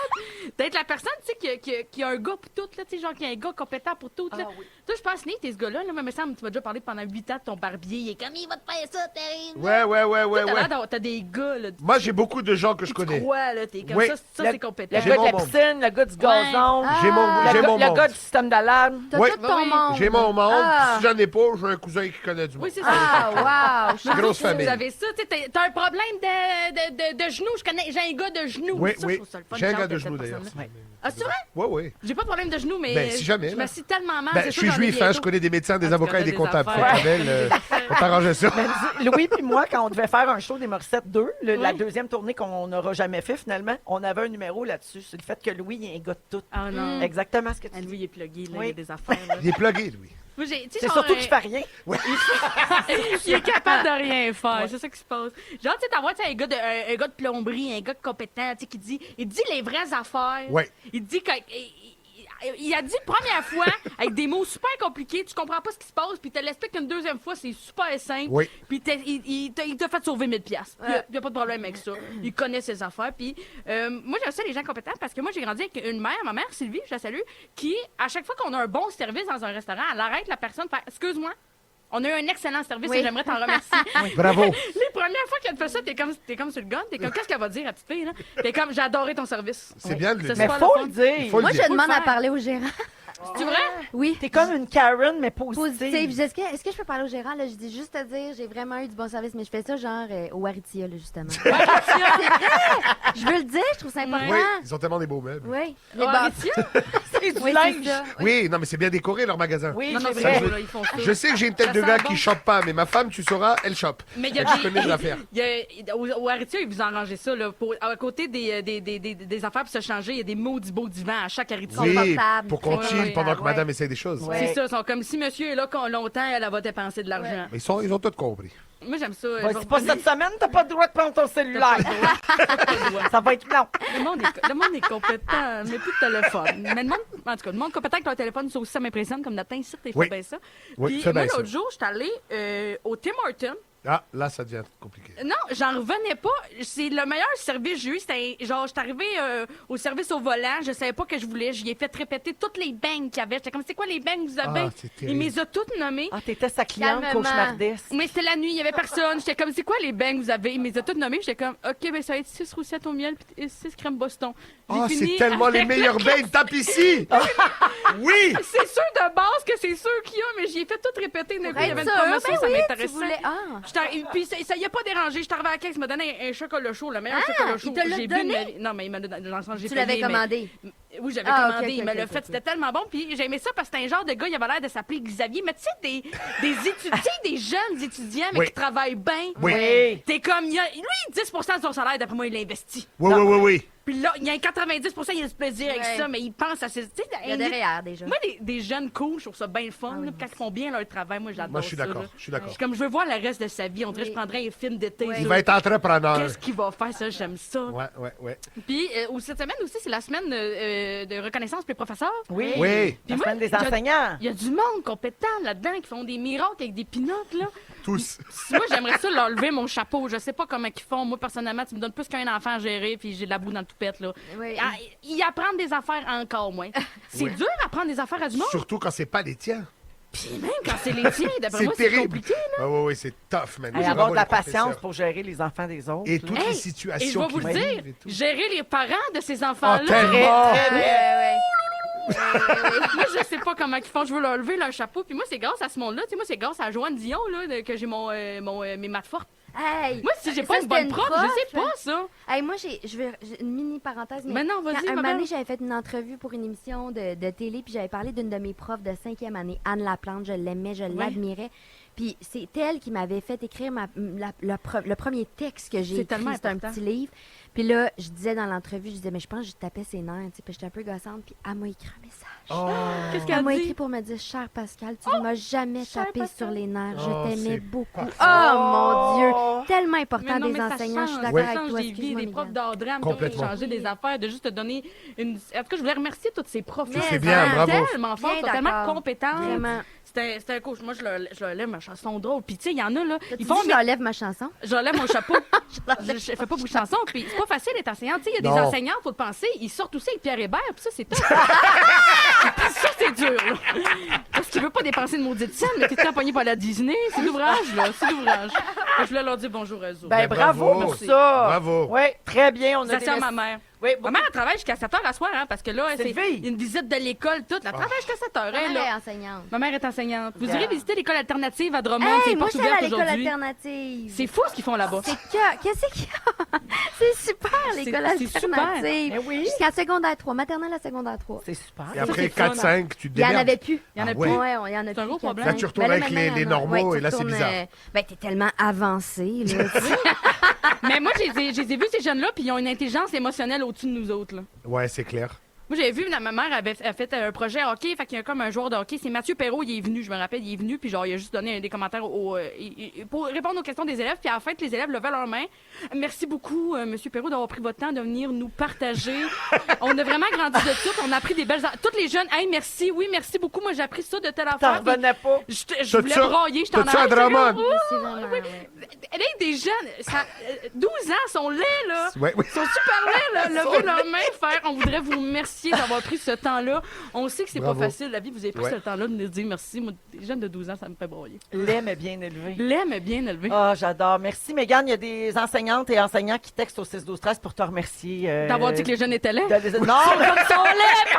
d'être la personne, tu sais, qui a un gars pour tout, là, tu sais, genre, qui a un gars compétent pour tout, là. Ah oui. Toi, je pense, Nick, t'es ce gars-là, là, mais me semble, tu m'as déjà parlé pendant 8 ans de ton barbier, il est comme, il va te faire ça, terrible. Ouais. T'as des gars, là, Moi, j'ai beaucoup de gens que je tu connais. crois, là, t'es comme Oui. ça, Le- c'est compétent. Le J'ai gars de mon la monde. piscine, le gars du gazon, J'ai mon le monde. gars du système d'alarme. T'as Oui. tout ton Oui. monde. J'ai mon monde. Ah. Si j'en ai pas, j'ai un cousin qui connaît du monde. Oui, c'est ça. Ah, wow. Grosse Si famille. vous avez ça, tu sais, t'as un problème de genoux, j'ai un gars de genoux. Oui, Ça, je oui. trouve ça le fun, J'ai un genre, gars de cette genoux, d'ailleurs. personne-là. Ah, c'est vrai? Oui. J'ai pas de problème de genoux, mais Ben, si jamais, je là. m'assis tellement mal. Ben, c'est je sûr suis j'en ai juif, hein, bientôt. je connais des médecins, des Ah, tu avocats et connais des des comptables. affaires. Fait qu'Abel, on t'arrangeait ça. Louis puis moi, quand on devait faire un show des Morissettes 2, la deuxième tournée qu'on n'aura jamais fait finalement, on avait un numéro là-dessus. C'est le fait que Louis il est un gars de tout. Ah non. Exactement ce que tu Ah, dis. Louis, il est plugué, là, Oui. il y a des affaires. Là. Il est plugué, lui. Moi, tu sais, C'est genre, surtout qu'il fait rien. il est capable de rien faire, c'est ça qui se passe. Genre, tu sais, t'as un gars de plomberie, un gars de compétent, tu sais, il dit les vraies affaires. Ouais. Il dit que... Il a dit première fois avec des mots super compliqués, tu comprends pas ce qui se passe, puis il te l'explique une deuxième fois, c'est super simple. Oui. Puis il t'a fait sauver 1000$. Il y a pas de problème avec ça. Il connaît ses affaires. Puis moi, j'aime ça les gens compétents parce que moi, j'ai grandi avec une mère, ma mère Sylvie, je la salue, qui, à chaque fois qu'on a un bon service dans un restaurant, elle arrête la personne, fait excuse-moi. On a eu un excellent service Oui. et j'aimerais t'en remercier. Bravo. Les premières fois qu'elle te fait ça, t'es comme sur le gun. T'es comme, qu'est-ce qu'elle va dire à petite fille, là? T'es comme, j'ai adoré ton service. C'est bien de le C'est dire. Mais super faut le le fun. dire. Faut le Moi, dire. je demande le à faire. parler au gérant. C'est vrai? Oui. T'es comme une Karen, mais positive. Positive. Je dis, est-ce que je peux parler au gérant? Là, je dis juste te dire, j'ai vraiment eu du bon service, mais je fais ça genre au Aritzia, là, justement. C'est vrai! Je veux le dire, je trouve ça important. Oui, ils ont tellement des beaux meubles. Oui. Oh, Aritzia? C'est du Oui, linge. c'est ça. Oui, non, mais c'est bien décoré, leur magasin. Oui, Non, non, c'est c'est vrai. vrai, là, ils font ça. Je sais que j'ai une tête Ça de sent gars bon. qui chope pas, mais ma femme, tu sauras, elle chope. Mais il y a Je connais des affaires. Au Aritzia, ils vous ont rangé ça. Là, à côté des affaires pour se changer, il y a des maudits beaux divans à chaque Aritzia. Oui, Confortable. pour qu'on Ouais, chill ouais, pendant que ouais. madame essaie des choses. Ouais. C'est ça, ils sont comme si monsieur est là longtemps, elle va dépenser de l'argent. Mais ils ont tout compris. Moi, j'aime ça. Ouais, c'est pas cette semaine, t'as pas le droit de prendre ton cellulaire. Ça va être long. Le monde est compétent, mais plus de téléphone. Mais le monde, en tout cas, le monde compétent avec leur téléphone, ça aussi, ça m'impressionne comme notre ici, t'es Oui. fait bien ça. Oui, Puis fais moi, bien ça. l'autre jour, je suis allée au Tim Hortons. Ah, là, ça devient compliqué. Non, j'en revenais pas. C'est le meilleur service que j'ai eu. C'était genre, j'étais arrivée au service au volant, je savais pas que je voulais. J'y ai fait répéter toutes les bangs qu'il y avait. J'étais comme, c'est quoi les bangs que vous avez? Ah, c'est Il terrible. me les a toutes nommées. Ah, t'étais sa cliente Calmement. cauchemardesse. Mais c'était la nuit, il y avait personne. J'étais comme, c'est quoi les bangs que vous avez? Il me les a toutes nommées. J'étais comme, OK, ben ça va être 6 roussettes au miel puis 6 crèmes Boston. J'ai Ah, fini c'est tellement les avec- meilleurs bains. Tape ici! Oui! C'est sûr de base que c'est sûr qu'il y a, mais j'y ai fait tout répéter. D'un coup, il y avait une Être sûr, promotion, ben ça oui, tu m'intéressait. voulais- Ah. Puis ça y a pas dérangé. Je suis arrivée à la caisse, il m'a donné un chocolat chaud, le meilleur chocolat chaud il te l'a que j'ai bu. donné? de ma vie. Non, mais il m'a donné dans le sens j'ai Tu payé, l'avais mais- commandé. Oui, j'avais Ah, commandé. ok, Il me ok, l'a ok, fait. ok. C'était tellement bon. Puis j'ai aimé ça parce que c'était un genre de gars, il avait l'air de s'appeler Xavier. Mais tu sais, des étudiants, des jeunes étudiants, mais Oui. qui travaillent bien. Oui. Oui. T'es comme, lui, 10% de son salaire, d'après moi, il l'investit. Oui, oui, oui, oui. Puis là, il y a un 90%, il a du plaisir avec Ouais. ça, mais il pense à ses... Tu sais, Il y a derrière, déjà. Moi, des jeunes cool, je trouve ça bien fun. Ah oui, là, quand ils font bien leur travail, moi, j'adore ça. Moi, je suis d'accord. là. Je suis d'accord. Comme je veux voir le reste de sa vie. On dirait que Oui. je prendrais un film d'été. Oui. Il là. va être entrepreneur. Qu'est-ce qu'il va faire, ça? J'aime ça. Ouais. Puis, cette semaine aussi, c'est la semaine de reconnaissance pour les professeurs. Oui. Oui, Puis La moi, semaine des il y a- enseignants. Il y a du monde compétent là-dedans qui font des miracles avec des pinottes, là. tous. Moi, j'aimerais ça leur lever mon chapeau. Je sais pas comment ils font. Moi, personnellement, tu me donnes plus qu'un enfant à gérer, puis j'ai de la boue dans le toupette, là. Oui. Ah, y apprendre des affaires encore moins. C'est Oui. dur d'apprendre des affaires à du monde. Surtout quand c'est pas les tiens. Puis même quand c'est les tiens, d'après C'est moi, c'est terrible. compliqué. Ah oui, c'est tough, man. Et C'est avoir vraiment de la les professeurs. patience pour gérer les enfants des autres. Et toutes Hey, les Et je situations vais qui vous le vivent dire, et tout. gérer les parents de ces Oh, enfants-là. tellement! Moi, je sais pas comment ils font. Je veux leur lever leur chapeau. Puis moi, c'est grâce à ce monde-là. Tu sais, moi, c'est grâce à Joanne Dion là, que j'ai mes maths fortes. Hey, Moi, si j'ai ça, pas une c'était bonne prof, je sais pas ça. Hey, moi, j'ai une mini parenthèse. Mais non, vas-y, un ma moment belle. donné, j'avais fait une entrevue pour une émission de télé, puis j'avais parlé d'une de mes profs de 5e année, Anne Laplante. Je l'aimais, je l'admirais. Puis c'est elle qui m'avait fait écrire le premier texte que j'ai C'est écrit. tellement C'est un important. petit livre. Puis là, je disais dans l'entrevue, je disais, mais je pense que je tapais ses nerfs, tu sais, puis j'étais un peu gossante. Puis elle m'a écrit un message. Oh. Qu'est-ce Elle qu'elle m'a dit? écrit pour me dire, cher Pascal, tu ne m'as jamais cher tapé Pascal. sur les nerfs. Oh, Je t'aimais c'est beaucoup. parfait. Oh mon Dieu! Oh. Tellement important Mais non, des mais ça enseignants. Je suis change, d'accord ça avec change toi. des vies, Excuse-moi, des profs Mégane. d'art drame, Complètement. qui ont changé des affaires, de juste te donner une... En tout cas, je voulais remercier tous ces profs. Mais C'est bien, vraiment, bravo. Tellement forts, Bien tellement d'accord. compétents. Vraiment. C'était un coach. Moi, je leur lève ma chanson drôle. Puis, tu sais, il y en a, là, Tu ils dis, font... je leur lève ma chanson. Je leur lève mon chapeau. je fais pas beaucoup de chansons. Puis, c'est pas facile d'être enseignante. Tu sais, il y a des Non. enseignants, faut le penser, ils sortent aussi avec Pierre Hébert. Puis ça, c'est top. Puis ça, c'est dur, là. Parce qu'il veut pas dépenser de maudite scène, mais t'es empoigné par la Disney. C'est l'ouvrage, là. C'est l'ouvrage. Je voulais leur dire bonjour à eux. Ben, Mais bravo bravo. pour ça. Bravo. Oui, très bien. On a Ça des sert à ma mess- mère. Oui, Ma mère, elle travaille jusqu'à 7 h à soir, hein, parce que là, c'est Sylvie. une visite de l'école, toute. Elle travaille jusqu'à 7 h. Elle Elle, là. est enseignante. Ma mère est enseignante. Vous Yeah. irez visiter l'école alternative à Drummond. c'est Hey, moi, porte je suis allée ouverte à l'école aujourd'hui. alternative. C'est fou ce qu'ils font là-bas. Qu'est-ce qu'il y a? C'est super, l'école c'est super. alternative. Eh oui. Jusqu'à secondaire 3, maternelle à secondaire 3. C'est super. Et après c'est fun, 4-5, tu te Il y en démerdes. avait plus. Il y en a Ah plus. ouais. Ouais, il y en a C'est un plus. gros quatre, problème. Là, cinq. tu retournes Ben avec maintenant, les il y en a. normaux, Ouais, et là, c'est tu bizarre. retournes, ben, t'es tellement avancé, là. Mais moi, je les ai vus, ces jeunes-là, puis ils ont une intelligence émotionnelle au-dessus de nous autres. Là. Ouais, c'est clair. Moi, j'avais vu, ma mère a fait un projet hockey, fait qu'il y a comme un joueur de hockey. C'est Mathieu Perrault, il est venu, je me rappelle, il est venu, puis genre, il a juste donné des commentaires pour répondre aux questions des élèves. Puis à la fin, les élèves levaient leurs mains. Merci beaucoup, Monsieur Perrault, d'avoir pris votre temps de venir nous partager. On a vraiment grandi de tout. On a appris des belles... Toutes les jeunes, hey, merci, oui, merci beaucoup. Moi, j'ai appris ça de telle T'en affaire. puis revenais pas. Je voulais brailler, j'étais en T'as-tu un arrière, j'étais Drummond? comme, oh! C'est vraiment, ouais. Là, des jeunes, 12 ans, sont laids, là. Ouais, oui. Ils sont super laids, là. Lever leurs mains, faire. On voudrait vous remercier d'avoir pris ce temps-là. On sait que c'est pas Bravo. facile, la vie. Vous avez pris Ouais. ce temps-là de nous dire merci. Moi, des jeunes de 12 ans, ça me fait broyer. L'aime est bien élevé. L'aime est bien élevé. Ah, j'adore. Merci, Mégane. Il y a des enseignantes et enseignants qui textent au 6-12-13 pour te remercier. D'avoir dit que les jeunes étaient laids. Non,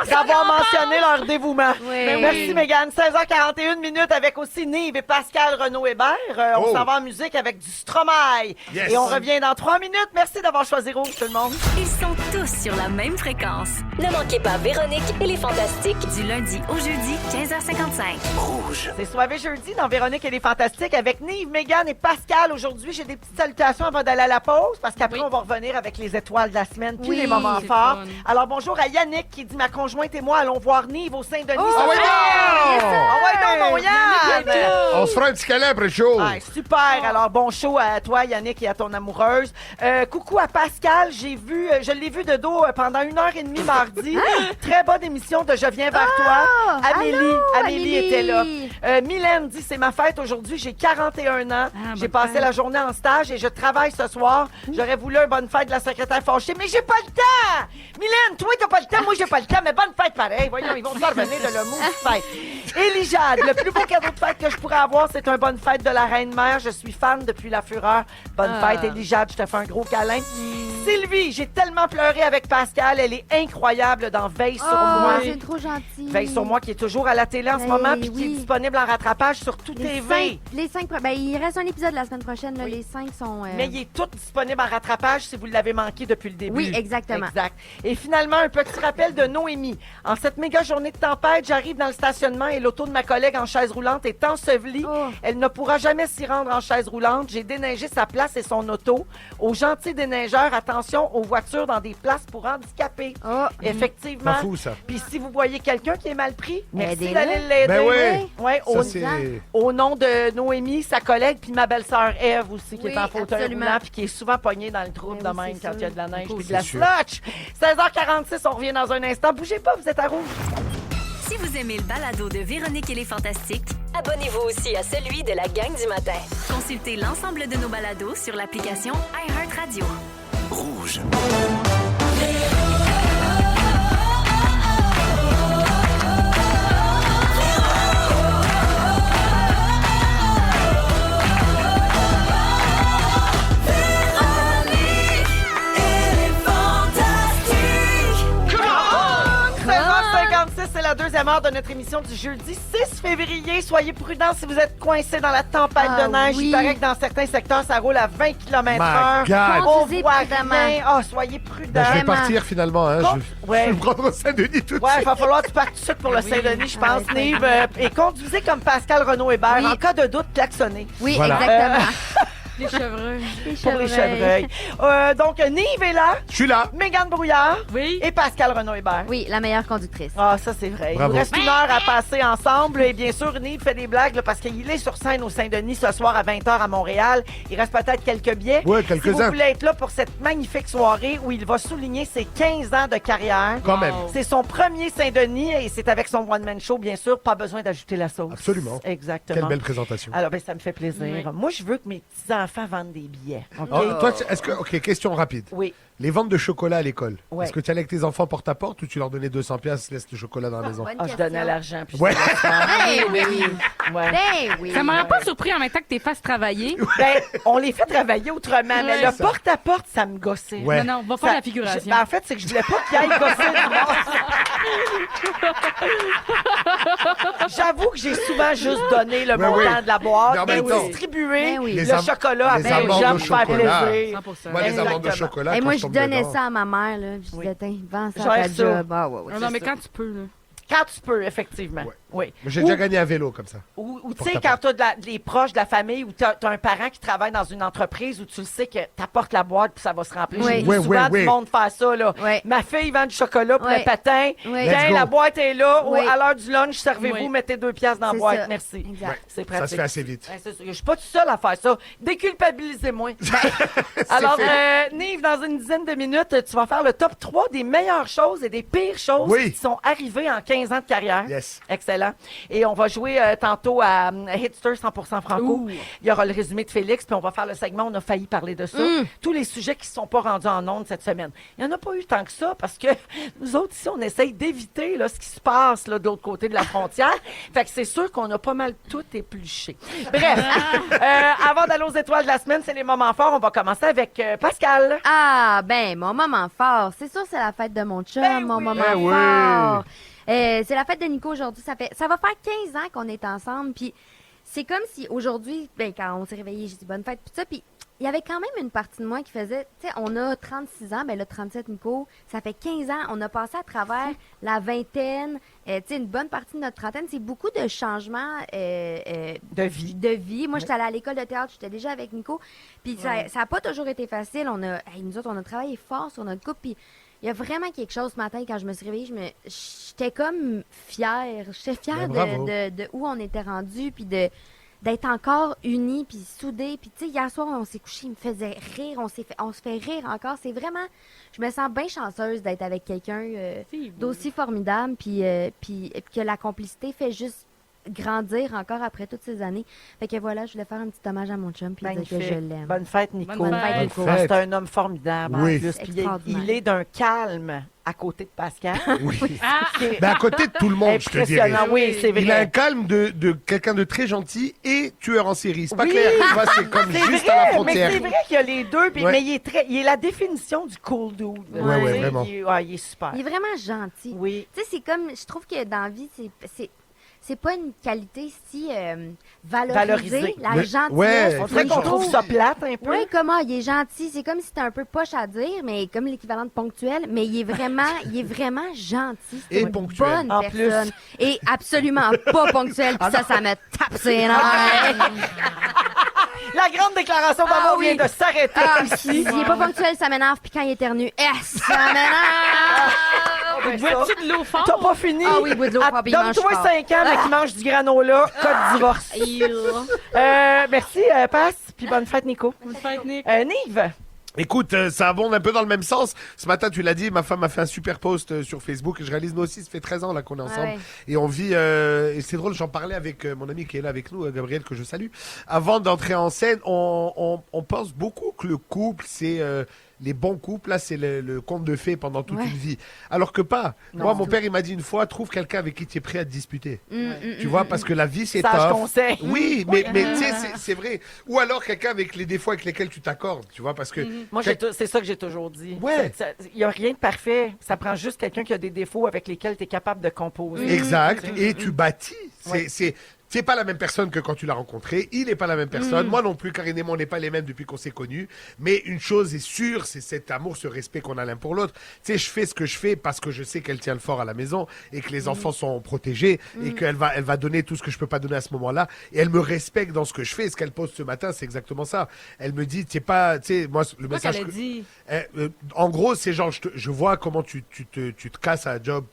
d'avoir mentionné leur dévouement. Oui. Merci, Mégane. 16h41 minutes avec aussi Nive et Pascal Renaud-Hébert. On Oh. s'en va en musique avec du Stromae. Yes. Et on revient dans 3 minutes. Merci d'avoir choisi Rouge, tout le monde. Ils sont tous sur la même fréquence. Ne manquez pas Véronique et les Fantastiques du lundi au jeudi 15h55. C'est Soirée jeudi dans Véronique et les Fantastiques avec Nive, Mégane et Pascal. Aujourd'hui, j'ai des petites salutations avant d'aller à la pause parce qu'après, Oui. on va revenir avec les étoiles de la semaine puis Oui, les moments c'est forts. fun. Alors, bonjour à Yannick qui dit ma conjointe et moi allons voir Nive au Saint-Denis. Oh, Ça va ouais, bien? non! Ah ouais, non, mon Yann! On se fera un petit câlin après le show. Ah, super. Alors, bon show à toi, Yannick, et à ton amoureuse. Coucou à Pascal. Je l'ai vu de dos pendant 1h30 mardi. Très bonne émission de Je viens vers toi. Amélie. allô, Amélie Amélie. était là. Mylène dit, c'est ma fête aujourd'hui. J'ai 41 ans. J'ai bonne passé fête. la journée en stage et je travaille ce soir. J'aurais voulu une bonne fête de la secrétaire fâchée, mais j'ai pas le temps. Mylène, toi, t'as pas le temps. Moi, j'ai pas le temps, mais bonne fête pareil. Voyons, ils vont te revenir de le mot de fête. Élijade, le plus beau cadeau de fête que je pourrais avoir, c'est un bonne fête de la Reine-Mère. Je suis fan depuis la fureur. Bonne fête, Élijade. Je te fais un gros câlin. Sylvie, j'ai tellement pleuré avec Pascal. Elle est incroyable dans Veille sur moi. Oh, c'est trop gentil. Veille sur moi qui est toujours à la télé en ce Hey, moment puis qui est oui. disponible en rattrapage sur Tout TV. Les 5, ben, il reste un épisode la semaine prochaine. Là, Les 5 sont. Mais il est tout disponible en rattrapage si vous l'avez manqué depuis le début. Oui, exactement. Exact. Et finalement, un petit rappel de Noémie. En cette méga journée de tempête, j'arrive dans le stationnement et l'auto de ma collègue en chaise roulante est ensevelie. Oh. Elle ne pourra jamais s'y rendre en chaise roulante. J'ai déneigé sa place et son auto. Aux gentils déneigeurs, attendez attention aux voitures dans des places pour handicapés. Oh. Effectivement. Pas fou, ça. Puis si vous voyez quelqu'un qui est mal pris, merci Aidez-le. d'aller l'aider. Ben ouais. Ouais, Ça, au, c'est... au nom de Noémie, sa collègue, puis ma belle-sœur Ève aussi, qui Oui, est en fauteuil absolument. roulant, puis qui est souvent pognée dans le trouble Ben de oui, même c'est quand sûr. il y a de la neige puis de C'est la sûr. slotch. 16h46, on revient dans un instant. Bougez pas, vous êtes à rouge. Si vous aimez le balado de Véronique et les Fantastiques, abonnez-vous aussi à celui de la gang du matin. Consultez l'ensemble de nos balados sur l'application iHeartRadio. Rouge. C'est la deuxième heure de notre émission du jeudi 6 février. Soyez prudents si vous êtes coincés dans la tempête de neige. oui. Il paraît que dans certains secteurs, ça roule à 20 km/h. My God. On Conduisez voit prudemment. rien. Ah, soyez prudents. Ben, je vais Vraiment. partir finalement. Hein. Ouais. Je vais me rendre au Saint-Denis tout de Ouais, il suite. va falloir que tu partes tout de suite pour le Saint-Denis, je pense, Ouais, Nive. Et conduisez comme Pascal Renaud-Hébert. Oui. En cas de doute, klaxonnez. Oui, Voilà. exactement. Les chevreuils. Pour les chevreuils. Donc, Nive est là, Je suis là. Mégane Brouillard Oui. et Pascal Renaud-Hébert. Oui, la meilleure conductrice. Ah, ça, c'est vrai. Bravo. Il nous reste une heure à passer ensemble. Et bien sûr, Nive fait des blagues là, parce qu'il est sur scène au Saint-Denis ce soir à 20h à Montréal. Il reste peut-être quelques billets. Ouais, Si vous quelques-uns. voulez être là pour cette magnifique soirée où il va souligner ses 15 ans de carrière. Quand même. C'est son premier Saint-Denis et c'est avec son one-man show, bien sûr. Pas besoin d'ajouter la sauce. Absolument. Exactement. Quelle belle présentation. Alors, ben, ça me fait plaisir. Oui. Moi, je veux que mes petits-enfants vendent des billets. OK? Oh, toi, est-ce que... OK, question rapide. Oui. Les ventes de chocolat à l'école. Ouais. Est-ce que tu allais avec tes enfants porte à porte ou tu leur donnais 200 pièces, laisse le chocolat dans la maison? Bonne Ah, je question. donnais l'argent. Puis Ouais. Ben oui. Ouais. Ben oui. Ça m'aurait pas surpris en même temps que t'es fasses travailler. Ben, on les fait travailler autrement, mais Ouais, le ça. porte-à-porte, ça me gossait. Ouais. Non, on va faire Ça- la figuration. Ben, en fait, c'est que je voulais pas qu'ils aillent gosser du monde. J'avoue que j'ai souvent juste donné le Ben montant oui. de la boîte Mais en et même temps, distribué Ben oui. le Les am- chocolat à les plein de amandes gens au pour faire chocolat. plaisir. 100%. Moi, les amandes de Exactement. chocolat, Et quand moi, je je tombe donnais dedans. ça à ma mère. Là. Je Oui. disais, tiens, vends ça Gère à ta ça. job. Ah, ouais, ouais. Non, mais ça. quand tu peux, là. Quand tu peux, effectivement. Ouais. Oui. J'ai Ou- déjà gagné un vélo comme ça. Ou tu Porte sais, à quand porte. tu as des proches de la famille ou tu as un parent qui travaille dans une entreprise où tu le sais que tu apportes la boîte puis ça va se remplir. Oui. J'ai vu Oui, souvent oui, du oui. monde faire ça. Là. Oui. Ma fille vend du chocolat pour Oui. le patin. Oui. Tiens, Let's go. la boîte est là. Oui. À l'heure du lunch, servez-vous, Oui. mettez 2 piastres dans la C'est boîte. ça. Merci. Exact. C'est Ça pratique. se fait assez vite. Ouais, c'est sûr. Je suis pas tout seul à faire ça. Déculpabilisez-moi. Alors, Nive, dans une dizaine de minutes, tu vas faire le top 3 des meilleures choses et des pires choses Oui. qui sont arrivées en 15 ans de carrière. Yes. Excellent. Et on va jouer tantôt à Hitster 100% Franco. Ouh. Il y aura le résumé de Félix, puis on va faire le segment. On a failli parler de ça. Tous les sujets qui ne sont pas rendus en ondes cette semaine. Il n'y en a pas eu tant que ça parce que nous autres, ici, on essaye d'éviter là, ce qui se passe là, de l'autre côté de la frontière. Fait que c'est sûr qu'on a pas mal tout épluché. Bref, avant d'aller aux étoiles de la semaine, c'est les moments forts. On va commencer avec Pascal. Ah, ben, mon moment fort. C'est sûr, c'est la fête de mon chum, Ben mon oui. moment Ben oui. fort. C'est la fête de Nico aujourd'hui. Ça va faire 15 ans qu'on est ensemble. Puis c'est comme si aujourd'hui, ben, quand on s'est réveillé, j'ai dit bonne fête, puis ça. Puis il y avait quand même une partie de moi qui faisait, tu sais, on a 36 ans, ben là, 37 Nico, ça fait 15 ans, on a passé à travers la vingtaine, tu sais, une bonne partie de notre trentaine. C'est beaucoup de changements De vie. de vie. Moi, j'étais allée à l'école de théâtre, j'étais déjà avec Nico. Puis ça n'a pas toujours été facile. Nous autres, on a travaillé fort sur notre couple. Puis il y a vraiment quelque chose ce matin, quand je me suis réveillée, j'étais comme fière. J'étais fière Ben, bravo. de où on était rendu, puis d'être encore unis, puis soudés. Puis tu sais, hier soir, on s'est couché, il me faisait rire, on se fait rire encore. C'est vraiment, je me sens bien chanceuse d'être avec quelqu'un C'est beau. d'aussi formidable, puis que la complicité fait juste grandir encore après toutes ces années. Fait que voilà, je voulais faire un petit hommage à mon chum, puis dire que je l'aime. Bonne fête, Nico. Bonne fête, Nico. Ah, c'est un homme formidable. Oui. En plus. Puis Extraordinaire. il est d'un calme à côté de Pascal. Oui. Ah! C'est Ben, à côté de tout le monde, je te dirais. impressionnant. Oui, c'est vrai. Il a un calme de quelqu'un de très gentil et tueur en série. C'est pas Oui. clair. Tu vois, c'est comme C'est juste vrai, à la mais frontière. c'est vrai qu'il y a les deux, puis, Ouais. mais il est la définition du cool dude. là. Ouais, Tu sais, vraiment. il est super. Il est vraiment gentil. Oui. Tu sais, c'est comme, je trouve que dans la vie, c'est pas une qualité si valorisée, Valorisée. la Mais- gentillesse. ouais. On dirait qu'on trouve ça plate un peu. Oui, comment il est gentil. C'est comme si c'était un peu poche à dire, mais comme l'équivalent de ponctuel, mais il est vraiment gentil. C'est Et une ponctuel. bonne En personne. Et absolument pas ponctuel. Puis ça me tape ses nerfs. La grande déclaration d'amour oui. vient de s'arrêter ici. S'il est pas ponctuel, ça m'énerve. Puis quand il éternue, ça m'énerve. Ben, ça, Bois-tu de l'eau forte? t'as pas fini. Ah oui, bois de l'eau forte, puis il mange Donne-toi fort. 5 ans, mais qui mange du granola, code divorce. Merci, Passe, puis bonne fête, Nico. Bonne fête, Nick. Nive. Écoute, ça abonde un peu dans le même sens. Ce matin, tu l'as dit, ma femme a fait un super post sur Facebook. Et je réalise, nous aussi, ça fait 13 ans là qu'on est ensemble. Ouais. Et on vit... et c'est drôle, j'en parlais avec mon ami qui est là avec nous, Gabriel, que je salue. Avant d'entrer en scène, on pense beaucoup que le couple, c'est... les bons couples, là, c'est le conte de fées pendant toute Ouais. une vie. Alors que pas. Non. Moi, mon père, il m'a dit une fois, trouve quelqu'un avec qui tu es prêt à te disputer. Tu vois, parce que la vie, c'est Sage tough. conseil. Oui, mais tu sais, c'est vrai. Ou alors quelqu'un avec les défauts avec lesquels tu t'accordes, tu vois, parce que... Moi, c'est ça que j'ai toujours dit. Ouais. Il n'y a rien de parfait. Ça prend juste quelqu'un qui a des défauts avec lesquels tu es capable de composer. Exact. Et tu bâtis. C'est pas la même personne que quand tu l'as rencontré. Il n'est pas la même personne. Moi non plus. Karine et moi, on n'est pas les mêmes depuis qu'on s'est connus. Mais une chose est sûre, c'est cet amour, ce respect qu'on a l'un pour l'autre. Tu sais, je fais ce que je fais parce que je sais qu'elle tient le fort à la maison et que les enfants sont protégés et qu'elle va donner tout ce que je peux pas donner à ce moment-là. Et elle me respecte dans ce que je fais. Ce qu'elle pose ce matin, c'est exactement ça. Elle me dit, tu sais, moi, le Quoi message qu'elle a dit? en gros, c'est genre, je vois comment tu te casses à un job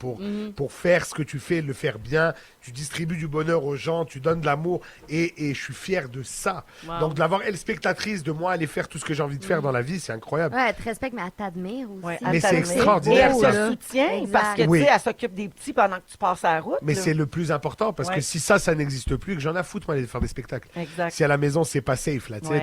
pour faire ce que tu fais, le faire bien. Tu distribues du bonheur aux gens, tu donnes de l'amour et je suis fier de ça. Wow. Donc, de l'avoir, elle, spectatrice de moi, aller faire tout ce que j'ai envie de faire dans la vie, c'est incroyable. Ouais, elle te respecte, mais elle t'admire aussi. Ouais, Mais elle c'est t'admire. extraordinaire, Et elle ça. te soutient Exact. parce que, tu Oui. sais, elle s'occupe des petits pendant que tu passes à la route. Mais là. c'est le plus important parce Ouais. que si ça n'existe plus, que j'en ai à foutre, moi, d'aller faire des spectacles. Exact. Si à la maison, c'est pas safe, là, tu sais. Ouais.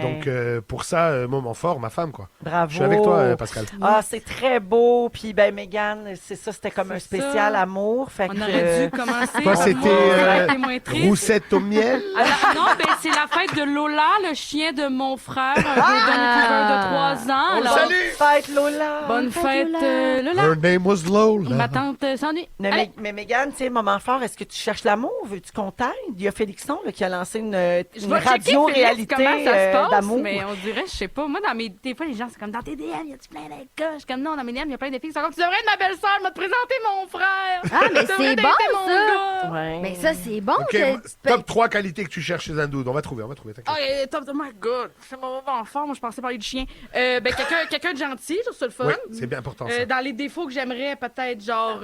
Donc, pour ça, moment fort, ma femme, quoi. Bravo. Je suis avec toi, Pascal. Ah, c'est très beau. Puis, ben, Mégane, c'est ça, c'était comme un C'est spécial ça. amour. Fait On que, aurait dû commencer. Toi, au c'était, moins, ça aurait été moins triste. Roussette au miel. Alors, non, ben c'est la fête de Lola, le chien de mon frère, un golden retriever de 3 ans. On le Alors, salue. Fête Lola. bonne fête, Lola. Her name was Lola. Ma tante s'ennuie. Mais, Allez. mais Mégane, tu sais, moment fort, est-ce que tu cherches l'amour? Veux-tu qu'on t'aide? Il y a Félixon là, qui a lancé une Je vais checker, radio-réalité Félix, comment ça se passe, d'amour. mais on dirait, je sais pas. Moi, des fois, les gens, c'est comme dans tes DM, y a-tu plein de gars? Je suis comme non, dans mes DM, il y a plein de filles. C'est comme, tu devrais être ma belle-sœur, m'a te présenter mon frère. Ah, mais Tu devrais c'est dater bon, mon ça. gars. Ouais. Mais ça, c'est bon. Ok, que- top 3 qualités que tu cherches chez un dude. On va trouver, t'inquiète. Oh, top, oh my god, c'est mon enfant. Moi, je pensais parler du chien. Ben, quelqu'un de gentil, juste sur le fun. Oui, c'est bien important ça. Dans les défauts que j'aimerais, peut-être genre.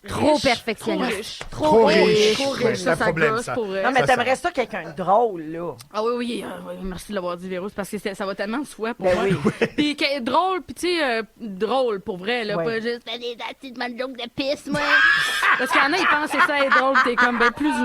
Trop riche. perfectionniste. Trop riche. Trop riche. Trop Ouais, riche. c'est un Ça problème, gosse ça. pour, Non, mais Ça, t'aimerais ça quelqu'un de drôle, là. Ah oui, merci de l'avoir dit, Véro, parce que ça va tellement de soi pour Ben moi. oui. Puis drôle, puis tu sais, drôle pour vrai, là, Ouais. pas juste fais des petites bonnes jokes de pisse, moi. Parce qu'il y en a, ils pensent que ça est drôle, t'es comme ben plus ou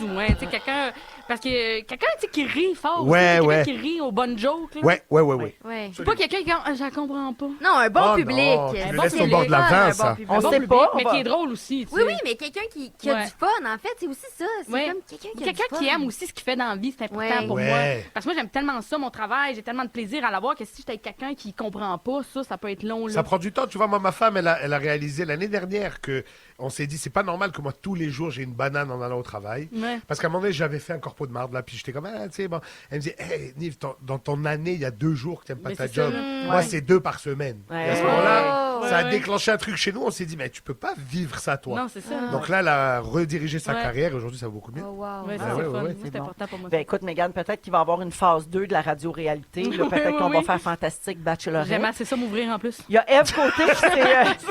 moins. Tu sais, quelqu'un, parce que quelqu'un, tu sais, qui rit fort, Ouais, aussi, ouais. quelqu'un qui rit aux bonnes jokes, là. Ouais. Ouais. C'est pas quelqu'un qui, je la comprends pas. Non, un bon Oh public. non, tu Un le bon laisses au public. bord de la Ah, vin, un bon ça. public. On Un bon sait public, pas, mais on va- qui est drôle aussi, tu sais. Oui, oui, mais quelqu'un qui a Ouais. du fun, en fait, c'est aussi ça. C'est Ouais. comme quelqu'un qui a Quelqu'un du fun. qui aime aussi ce qu'il fait dans la vie, c'est important Ouais. pour Ouais. moi. Parce que moi, j'aime tellement ça, mon travail, j'ai tellement de plaisir à l'avoir que si j'étais avec quelqu'un qui comprend pas, ça peut être long, là. Ça prend du temps. Tu vois, moi, ma femme, elle a réalisé l'année dernière que on s'est dit, c'est pas normal que moi, tous les jours, j'ai une banane en allant au travail. Ouais. Parce qu'à un moment donné, j'avais fait un corpo de marde, là, puis j'étais comme, tu sais, bon. Elle me disait, hey, Nive, dans ton année, il y a 2 jours que t'aimes pas Mais ta c'est ça, job. là. Moi, Ouais. c'est 2 par semaine. Ouais. Et à ce moment-là, Oh. ça a Ouais. déclenché un truc chez nous. On s'est dit, mais tu peux pas vivre ça, toi. Non, c'est ça. Donc là, elle a redirigé sa Ouais. carrière. Aujourd'hui, ça va beaucoup mieux. Oh, wow. Ouais, ça, Ah, c'est ouais, fun. ouais, Moi, c'est c'est bon. important pour moi. Ben écoute, Mégane, peut-être qu'il va y avoir une phase 2 de la radio-réalité. là. Peut-être Oui, qu'on oui, va oui. faire Fantastique Bachelorette. J'aime assez ça m'ouvrir en plus. Il y a Ève Côté qui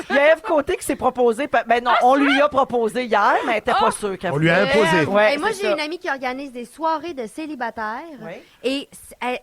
il y a Ève Côté qui s'est proposé. Ben non, on lui a proposé hier, mais elle était pas sûre qu'elle On lui a voulait. imposé. Ouais, Et moi, c'est j'ai ça. une amie qui organise des soirées de célibataires. Oui. Et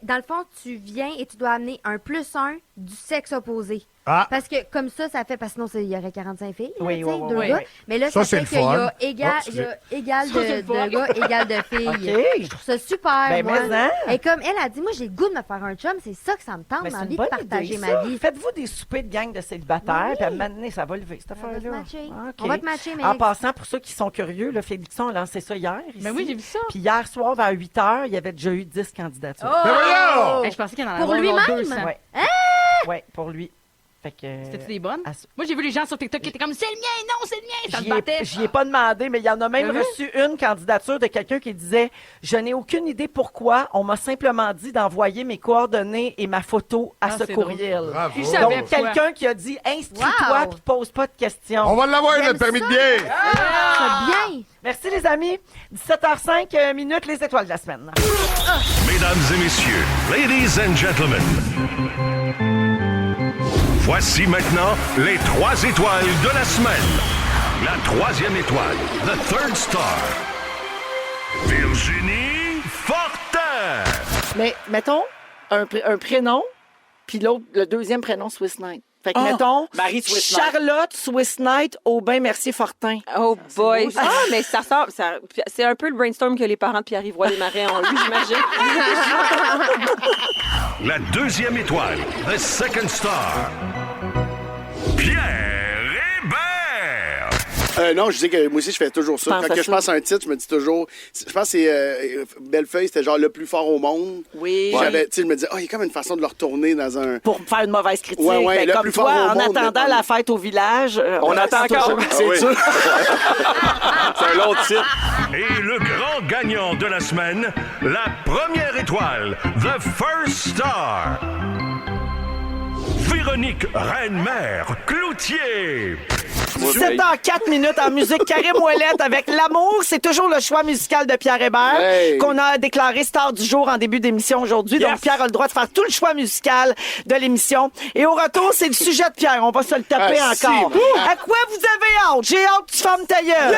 dans le fond, tu viens et tu dois amener un +1 du sexe opposé. Ah, Parce que comme ça fait, parce que sinon, il y aurait 45 filles, là, Oui, tu sais, oui, oui, 2 oui. gars. Mais là, Ça, ça c'est fait le qu'il y a fun. égal, Oh, il y a égal Ça, c'est de le fun. gars, égal de filles. OK. Je trouve ça super, Ben, moi. mais hein. Et comme elle a dit, moi, j'ai le goût de me faire un chum, c'est ça que ça me tente, Mais c'est envie une de bonne partager idée, ma ça. vie. Faites-vous des soupers de gang de célibataires, Oui. puis à un moment donné, ça va lever, cette On va se affaire-là. matcher. Ah, OK. On va te matcher, mais... En passant, pour ceux qui sont curieux, le Félixon a lancé ça hier. Ici. Mais oui, j'ai vu ça. Puis hier soir, vers 8 h, il y avait déjà eu 10 candidatures. Oh! Mais voyons! Hey, je pensais qu'il y en avait Pour avoir lui-même? 200. Ouais. Ouais, pour lui. Fait que. C'était-tu des bonnes? à- Moi, j'ai vu les gens sur TikTok qui étaient comme c'est le mien, non, c'est le mien. Ça me battait. J'y ai pas demandé, mais il y en a même reçu une candidature de quelqu'un qui disait je n'ai aucune idée pourquoi. On m'a simplement dit d'envoyer mes coordonnées et ma photo à ce c'est courriel. Bravo. Puis je savais Donc, pourquoi. quelqu'un qui a dit inscris-toi Wow. puis pose pas de questions. On va l'avoir, J'aime notre permis de ça. bière. C'est bien. Merci, les amis. 17h05 minutes, les étoiles de la semaine. Mesdames et messieurs, ladies and gentlemen, voici maintenant les 3 étoiles de la semaine. La 3e étoile, the third star, Virginie Fortin. Mais mettons un prénom, puis l'autre, le deuxième prénom, Swiss Night. Fait que Oh, mettons Marie Swiss Night. Charlotte Swiss Night Aubin Mercier Fortin. Oh boy. Ah, mais ça sort. C'est un peu le brainstorm que les parents de Pierre-Yves Roy Desmarais ont eu, j'imagine. La 2e étoile, the second star, Pierre Hébert. Non, je dis que moi aussi, je fais toujours ça. Pense à Quand que je ça. pense à un titre, je me dis toujours. Je pense que c'est Bellefeuille, c'était genre le plus fort au monde. Oui. J'avais, tu sais, je me disais, il y a comme une façon de le retourner dans un. Pour faire une mauvaise critique. Ouais, ouais, Ben, le comme plus toi, fort au en monde, attendant mais- la fête au village. On attend encore. C'est sûr. C'est un long titre. Et le grand gagnant de la semaine, la première étoile, the first star, Véronique Reine-Mère Cloutier. 7h04 minutes en musique. Karim Ouellette avec L'amour. C'est toujours le choix musical de Pierre Hébert Hey. qu'on a déclaré star du jour en début d'émission aujourd'hui. Donc, Pierre a le droit de faire tout le choix musical de l'émission. Et au retour, c'est le sujet de Pierre. On va se le taper Ah, encore. si, bon. À quoi vous avez hâte? J'ai hâte que tu fermes ta gueule.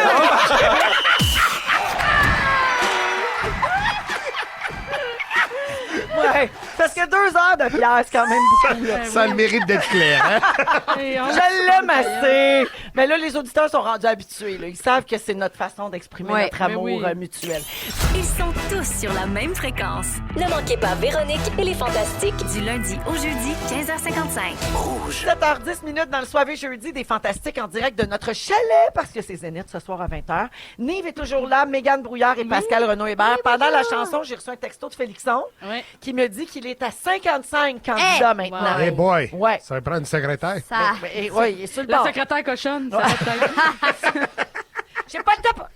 Ouais, parce que 2 heures de Pierre, c'est quand même beaucoup. là. Ça a le mérite d'être clair. Hein? Et on- Je l'aime assez. Mais là, les auditeurs sont rendus habitués. Là. Ils savent que c'est notre façon d'exprimer Ouais, notre amour mais oui. mutuel. Ils sont tous sur la même fréquence. Ne manquez pas Véronique et les Fantastiques du lundi au jeudi 15h55. 7h10 minutes dans le soirée jeudi des Fantastiques en direct de notre chalet parce que c'est Zénith ce soir à 20h. Nive est toujours là, Mégane Brouillard et Pascal Renaud-Hébert. Pendant la chanson, j'ai reçu un texto de Félixon Ouais. qui me dit qu'il est à 55 candidats maintenant. Wow. Hey boy, Ouais. ça va prendre une secrétaire. Ça. Ouais, il est sur le La bord. secrétaire cochonne, ça va peut-être. J'ai pas le temps.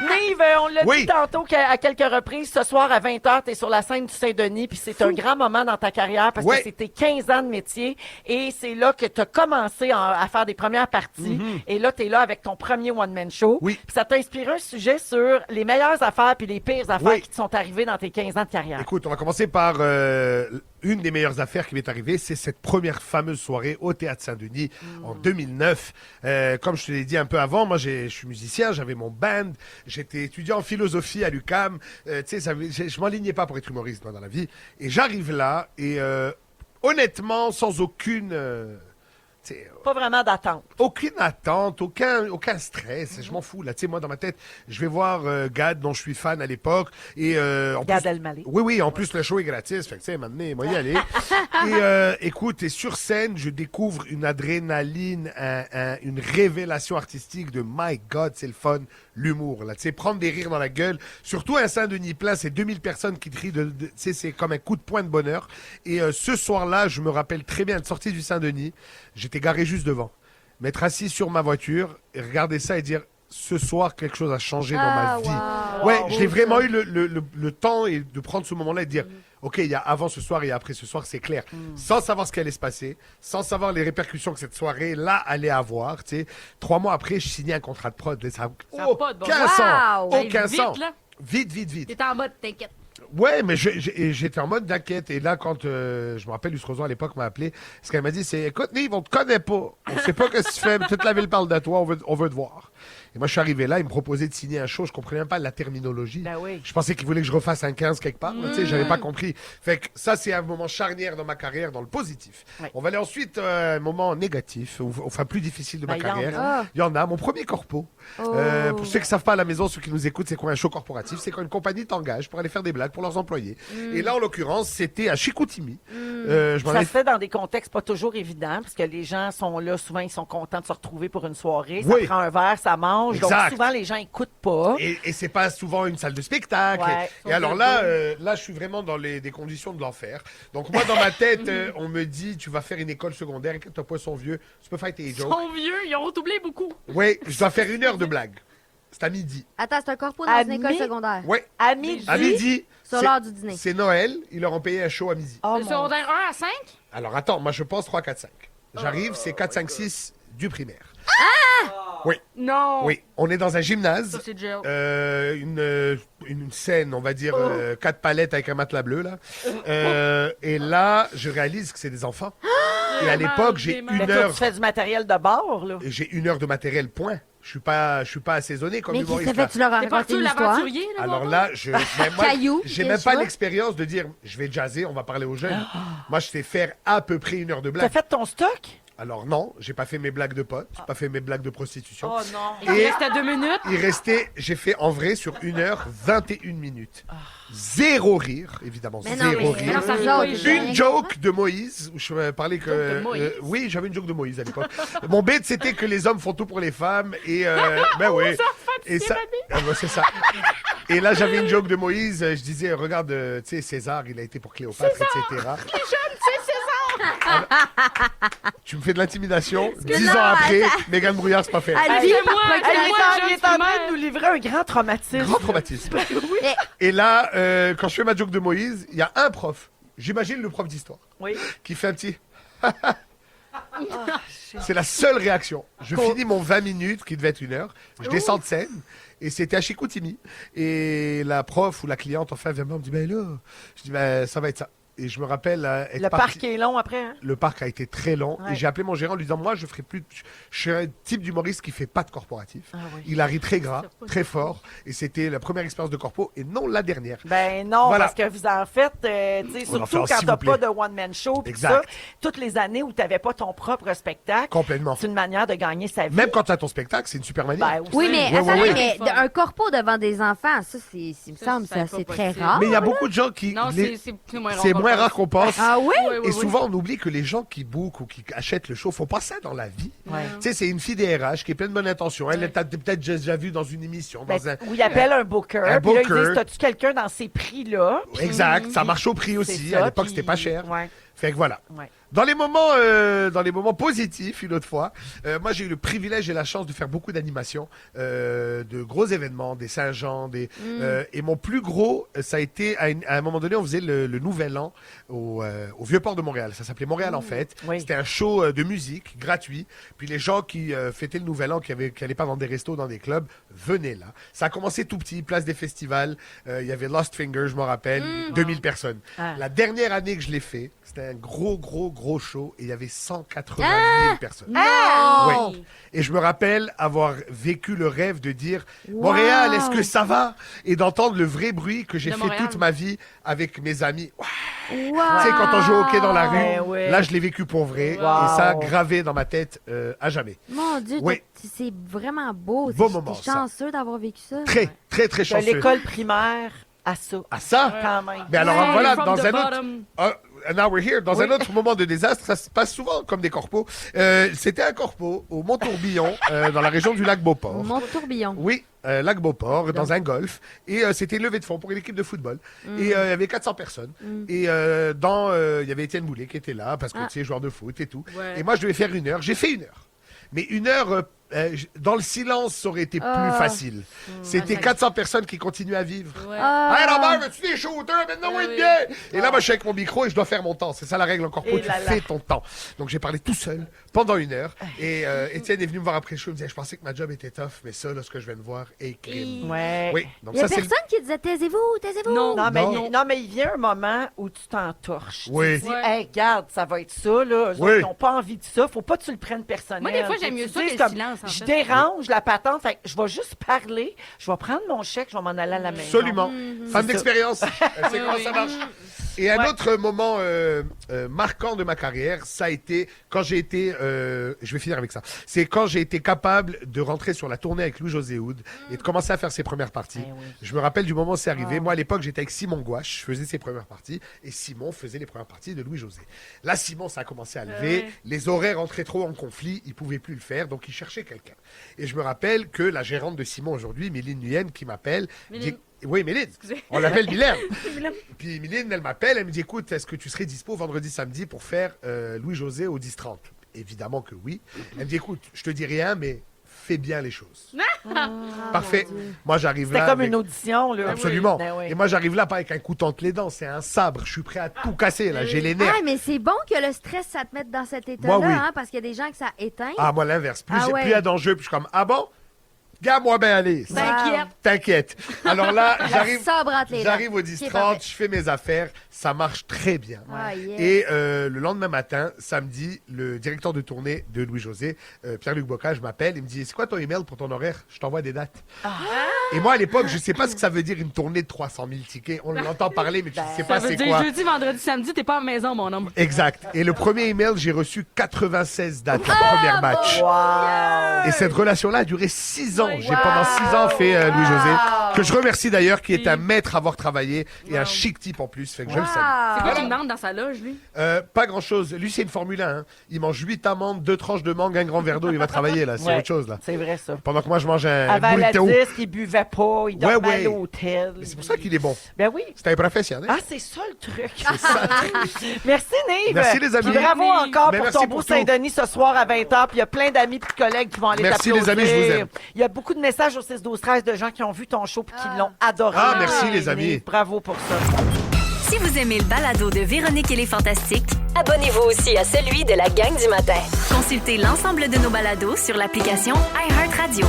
Nive, on l'a Oui. dit tantôt qu'à quelques reprises, ce soir à 20h, tu es sur la scène du Saint-Denis, puis c'est un grand moment dans ta carrière parce Ouais. que c'était 15 ans de métier et c'est là que tu as commencé à faire des premières parties et là, tu es là avec ton premier one-man show. Oui. Puis ça t'a inspiré un sujet sur les meilleures affaires puis les pires affaires Oui. qui te sont arrivées dans tes 15 ans de carrière. Écoute, on va commencer par une des meilleures affaires qui m'est arrivée, c'est cette première fameuse soirée au Théâtre Saint-Denis en 2009. Comme je te l'ai dit un peu avant, moi je suis musicien, j'avais mon band, j'étais étudiant en philosophie à l'UQAM. Tu sais, je m'enlignais pas pour être humoriste moi, dans la vie. Et j'arrive là et honnêtement, sans aucune... tu sais, Pas vraiment d'attente. aucune attente, aucun stress, je m'en fous. Là, tu sais, moi, dans ma tête, je vais voir Gad, dont je suis fan à l'époque. Et, en Gad plus- Elmaleh. Oui, en plus, le show est gratis. Fait que, tu sais, maintenant, moi y aller. Et écoute, et sur scène, je découvre une adrénaline, une révélation artistique de My God, c'est le fun, l'humour. Là, tu sais, prendre des rires dans la gueule. Surtout un Saint-Denis plein, c'est 2000 personnes qui crient. Tu sais, c'est comme un coup de poing de bonheur. Et ce soir-là, je me rappelle très bien de sortie du Saint-Denis. J'étais garé juste devant. M'être assis sur ma voiture et regarder ça et dire ce soir quelque chose a changé dans ma vie. wow. Ouais, je l'ai vraiment eu le temps et de prendre ce moment-là et de dire ok, il y a avant ce soir et après ce soir, c'est clair. Sans savoir ce qui allait se passer, sans savoir les répercussions que cette soirée-là allait avoir. Tu sais, 3 mois après, je signais un contrat de prod. Ça Ça a pas de bon aucun sens. sens. Wow. Aucun Vite, sens. là. Vite. T'es en mode, t'inquiète. Ouais, mais j'étais en mode d'inquiète. Et là, quand je me rappelle, Luce Roson à l'époque m'a appelé, ce qu'elle m'a dit, c'est écoute, Nive, on te connaît pas. On sait pas ce que tu fais. Mais toute la ville parle de toi. On veut te voir. Et moi, je suis arrivé là, il me proposait de signer un show. Je comprenais même pas la terminologie. Ben oui. Je pensais qu'il voulait que je refasse un 15 quelque part. Tu sais, j'avais pas compris. Fait que ça, c'est un moment charnière dans ma carrière, dans le positif. Ouais. On va aller ensuite à un moment négatif, enfin plus difficile de ma Ben, il y en carrière. a. Il y en a. Mon premier corpo. Pour ceux qui savent pas à la maison, ceux qui nous écoutent, c'est quoi un show corporatif? C'est quand une compagnie t'engage pour aller faire des blagues pour leurs employés. Et là, en l'occurrence, c'était à Chicoutimi. Je m'en Ça ai se fait dans des contextes pas toujours évidents, parce que les gens sont là, souvent ils sont contents de se retrouver pour une soirée. Oui. Ça prend un verre, ça ça mange. Donc, Exact. souvent, les gens écoutent pas. Et c'est pas souvent une salle de spectacle. Ouais. Et alors là, je suis vraiment dans des conditions de l'enfer. Donc moi, dans ma tête, on me dit, tu vas faire une école secondaire, que t'as pas son vieux, tu peux faire tes Ils jokes. sont vieux, ils ont redoublé beaucoup. Oui, je dois faire 1 heure de blague. C'est à midi. Attends, c'est un corpo dans À une école mi- secondaire. Oui, À midi. à midi. Sur c'est- l'heure du dîner. C'est Noël, ils leur ont payé un show à midi. Oh, Le mon- secondaire 1 à 5? Alors attends, moi je pense 3, 4, 5. J'arrive, c'est 4, 5, 6 du primaire. Non. Oui, on est dans un gymnase. Ça, c'est gel. Une scène, on va dire 4 palettes avec un matelas bleu là. Et là, je réalise que c'est des enfants. Et à l'époque, j'ai Mais Mais 1 toi, heure, tu fais du matériel de bord, là. j'ai 1 heure de matériel. Point. Je suis pas assaisonné comme Mais qui humoriste. ça fait là. que tu leur as T'es raconté parti une histoire? l'aventurier, là, Alors mon là, mais moi, Caillou, j'ai que même tu pas vois. l'expérience de dire je vais jazzer, on va parler aux jeunes. Moi, je sais faire à peu près 1 heure de T'as blague. fait ton stock? Alors non, j'ai pas fait mes blagues de potes, j'ai pas fait mes blagues de prostitution. Oh non. Il Et restait 2 minutes. il restait, j'ai fait en vrai sur 1 heure 21 minutes. Zéro rire, évidemment, Mais non, zéro mais rire. non, ça les arrive autres, pas, ils Une rien joke de Moïse, où je parlais que... Joke de Moïse? Oui, j'avais une joke de Moïse à l'époque. Mon bête, c'était que les hommes font tout pour les femmes, et... ben oui. Et ça, ah, ben, c'est ça. Et là, j'avais une joke de Moïse, je disais, regarde, tu sais, César, il a été pour Cléopâtre, etc. Tu me fais de l'intimidation. 10 ans après, Mégane Brouillard, c'est pas fait. Elle vit c'est par moi, Hey, c'est il moi, est en- jeune il est en train primaire. de nous livrer un grand traumatisme. Grand traumatisme. Mais- Et là, quand je fais ma joke de Moïse, il y a un prof, j'imagine le prof d'histoire, Oui. qui fait un petit... C'est la seule réaction. Je finis mon 20 minutes, qui devait être 1 heure. Je descends de scène. Et c'était à Chicoutimi. Et la prof ou la cliente, enfin, vient me dit, ben là, je dis, ben, ça va être ça. Et je me rappelle être Le parti- parc est long après, hein? Le parc a été très long. Ouais. Et j'ai appelé mon gérant en lui disant, moi, je ferai plus. Je suis un type d'humoriste qui fait pas de corporatif. Ah oui. Il a ri très gras, très fort. Et c'était la première expérience de corpo et non la dernière. Ben non, Voilà. parce que vous en faites, tu sais, On en fait un, surtout quand s'il t'as vous plaît. pas de one-man show, pis Exact. ça, toutes les années où t'avais pas ton propre spectacle, Complètement. c'est une manière de gagner sa vie. Même quand tu as ton spectacle, c'est une super manière. Ben, aussi. Oui, mais Ouais, attendez, ouais, mais ouais. un corpo devant des enfants, ça, il me semble, c'est ça, c'est pas très possible. rare. Mais il y a beaucoup de gens qui. Non, les- c'est moins rare. c'est qu'on moins pense. rare qu'on pense. Ah oui? Oui, oui, Et oui. souvent, on oublie que les gens qui bookent ou qui achètent le show font pas ça dans la vie. Ouais. Tu sais, c'est une fille des RH qui est pleine de bonne intention. Elle t'a peut-être déjà vu dans une émission. Ben, Dans un... où il appelle un booker, Un puis là, ils booker. disent, t'as-tu quelqu'un dans ces prix-là? Exact, ça marche au prix C'est aussi. ça, À l'époque, puis- c'était pas cher. Ouais, Fait que voilà. ouais. Dans les moments positifs, une autre fois, moi j'ai eu le privilège et la chance de faire beaucoup d'animations, de gros événements, des Saint-Jean, et mon plus gros, ça a été à un moment donné, on faisait le Nouvel An au Vieux-Port de Montréal. Ça s'appelait Montréal en fête. Oui. C'était un show de musique gratuit. Puis les gens qui fêtaient le Nouvel An, qui allaient pas dans des restos, dans des clubs, venaient là. Ça a commencé tout petit, place des festivals. Il y avait Lost Finger, je me rappelle, 2000 personnes. Ah. La dernière année que je l'ai fait, c'était un gros show et il y avait 180 000 personnes. Non! Oui. Et je me rappelle avoir vécu le rêve de dire Montréal, est-ce que ça va? Et d'entendre le vrai bruit que j'ai De fait Montréal. toute ma vie avec mes amis. Wow. Wow! Tu sais, quand on joue au hockey dans la rue, Ben oui. là, je l'ai vécu pour vrai. Wow. Et ça a gravé dans ma tête à jamais. Mon Dieu, Oui. c'est vraiment beau. Beau T'es moment, ça. chanceux d'avoir vécu ça. Très, très, très De chanceux. l'école primaire à ça. À ça? Quand même. Mais alors, Ouais, voilà, from dans the un autre... bottom. Now we're here. Dans Oui. un autre moment de désastre, ça se passe souvent comme des corpos. C'était un corpo au Mont-Tourbillon, dans la région du lac Beauport. Mon tourbillon. Oui, lac Beauport, dans un golf. Et c'était une levée de fonds pour une équipe de football. Et il y avait 400 personnes. Et il y avait Étienne Boulay qui était là, parce que tu sais, joueur de foot et tout. Ouais. Et moi, je devais faire 1 heure. J'ai fait 1 heure. Mais 1 heure, dans le silence, ça aurait été plus facile. C'était 400 personnes qui continuaient à vivre. Ouais. Hey Robert, veux-tu des shooters? Maintenant, oui, oui. bien! Et là, moi, je suis avec mon micro et je dois faire mon temps. C'est ça la règle en corpo, Et tu là là. fais ton temps. Donc, j'ai parlé tout seul pendant 1 heure. Et Étienne est venu me voir après le show. Il me disait, je pensais que ma job était tough, mais ça, là, ce que je viens de voir est crime. Ouais. Oui, donc Il y a ça, c'est le... personne qui disait taisez-vous, taisez-vous. Non. Non, mais, Non. non, mais il vient un moment où tu t'entorches. Oui. Tu te dis, Ouais. hey, regarde, ça va être ça, là. Eux Oui. autres, ils n'ont pas envie de ça. Faut pas que tu le prennes personnel. Moi, des fois, j'aime Faut mieux tu ça dises que le comme, silence, en Je fait. dérange la patente. Fait que je vais juste parler. Je vais prendre mon chèque. Je vais m'en aller à la maison. Absolument. Femme C'est ça. d'expérience. Elle sait comment Oui, ça oui. marche. Et un autre moment marquant de ma carrière, ça a été quand j'ai été, je vais finir avec ça, c'est quand j'ai été capable de rentrer sur la tournée avec Louis-José Hood et de commencer à faire ses premières parties. Je me rappelle du moment où c'est arrivé. Moi, à l'époque, j'étais avec Simon Gouache, je faisais ses premières parties et Simon faisait les premières parties de Louis-José. Là, Simon, ça a commencé à lever. Les horaires entraient trop en conflit, il pouvait plus le faire, donc il cherchait quelqu'un. Et je me rappelle que la gérante de Simon aujourd'hui, Méline Nguyen, qui m'appelle, dit, oui, Méline, on l'appelle Mylène. Puis Méline, elle m'appelle, elle me dit, écoute, est-ce que tu serais dispo vendredi, samedi pour faire Louis-José au 10-30? Évidemment que oui. Elle me dit, écoute, je te dis rien, mais fais bien les choses. Parfait. Moi, j'arrive là. C'était comme une audition, là. Absolument. Ben oui. Et moi, j'arrive là pas avec un couteau entre les dents, c'est un sabre. Je suis prêt à tout casser, là. J'ai les nerfs. Ah, mais c'est bon que le stress, ça te mette dans cet état-là, Moi, oui. hein, parce qu'il y a des gens que ça éteint. Ah, moi, l'inverse. Plus Ah ouais. il y a d'enjeux, puis je suis comme, ah bon? Garde-moi bien aller. T'inquiète. T'inquiète. Alors là, Sabre entre les dents. j'arrive au C'est parfait. 10-30, je fais mes affaires, ça marche très bien. Ah, yeah. Et le lendemain matin, samedi, le directeur de tournée de Louis-José, Pierre-Luc Bocage, m'appelle, il me dit, c'est quoi ton email pour ton horaire? Je t'envoie des dates. Et moi, à l'époque, je sais pas ce que ça veut dire une tournée de 300 000 tickets. On l'entend parler, mais tu sais pas Ça veut c'est dire quoi. jeudi, vendredi, samedi, t'es pas à la maison, mon homme. Exact. Et le premier email, j'ai reçu 96 dates, le premier match. Et cette relation-là a duré 6 ans. J'ai pendant 6 ans fait Louis-José, que je remercie d'ailleurs, qui est un maître à avoir travaillé et un chic type en plus. Fait que je le salue. C'est quoi qu'il demande dans sa loge, lui? Pas grand-chose. Lui, c'est une Formule 1. Hein. Il mange 8 amandes, 2 tranches de mangue, un grand verre d'eau. Il va travailler, là. C'est Ouais. autre chose, là. C'est vrai, ça. Pendant que moi, je mange un Avant la burrito. disque, il buvait pas, il dormait Ouais. à l'hôtel. Mais c'est pour ça qu'il est bon. Ben oui. C'est un professionnel. Ah, c'est ça le truc. C'est ça. Merci, Nive. Merci, les amis. Puis bravo encore Mais pour merci ton beau pour tout. Saint-Denis ce soir à 20h. Puis il y a plein d'amis et de collègues qui vont aller Merci, t'applaudir. les amis, je vous aime. Il y a beaucoup de messages au 6-12-13 de gens qui ont vu ton show et qui l'ont adoré. Ah, merci, les amis. Nive, bravo pour ça. Si vous aimez le balado de Véronique et les Fantastiques, abonnez-vous aussi à celui de la gang du matin. Consultez l'ensemble de nos balados sur l'application iHeartRadio.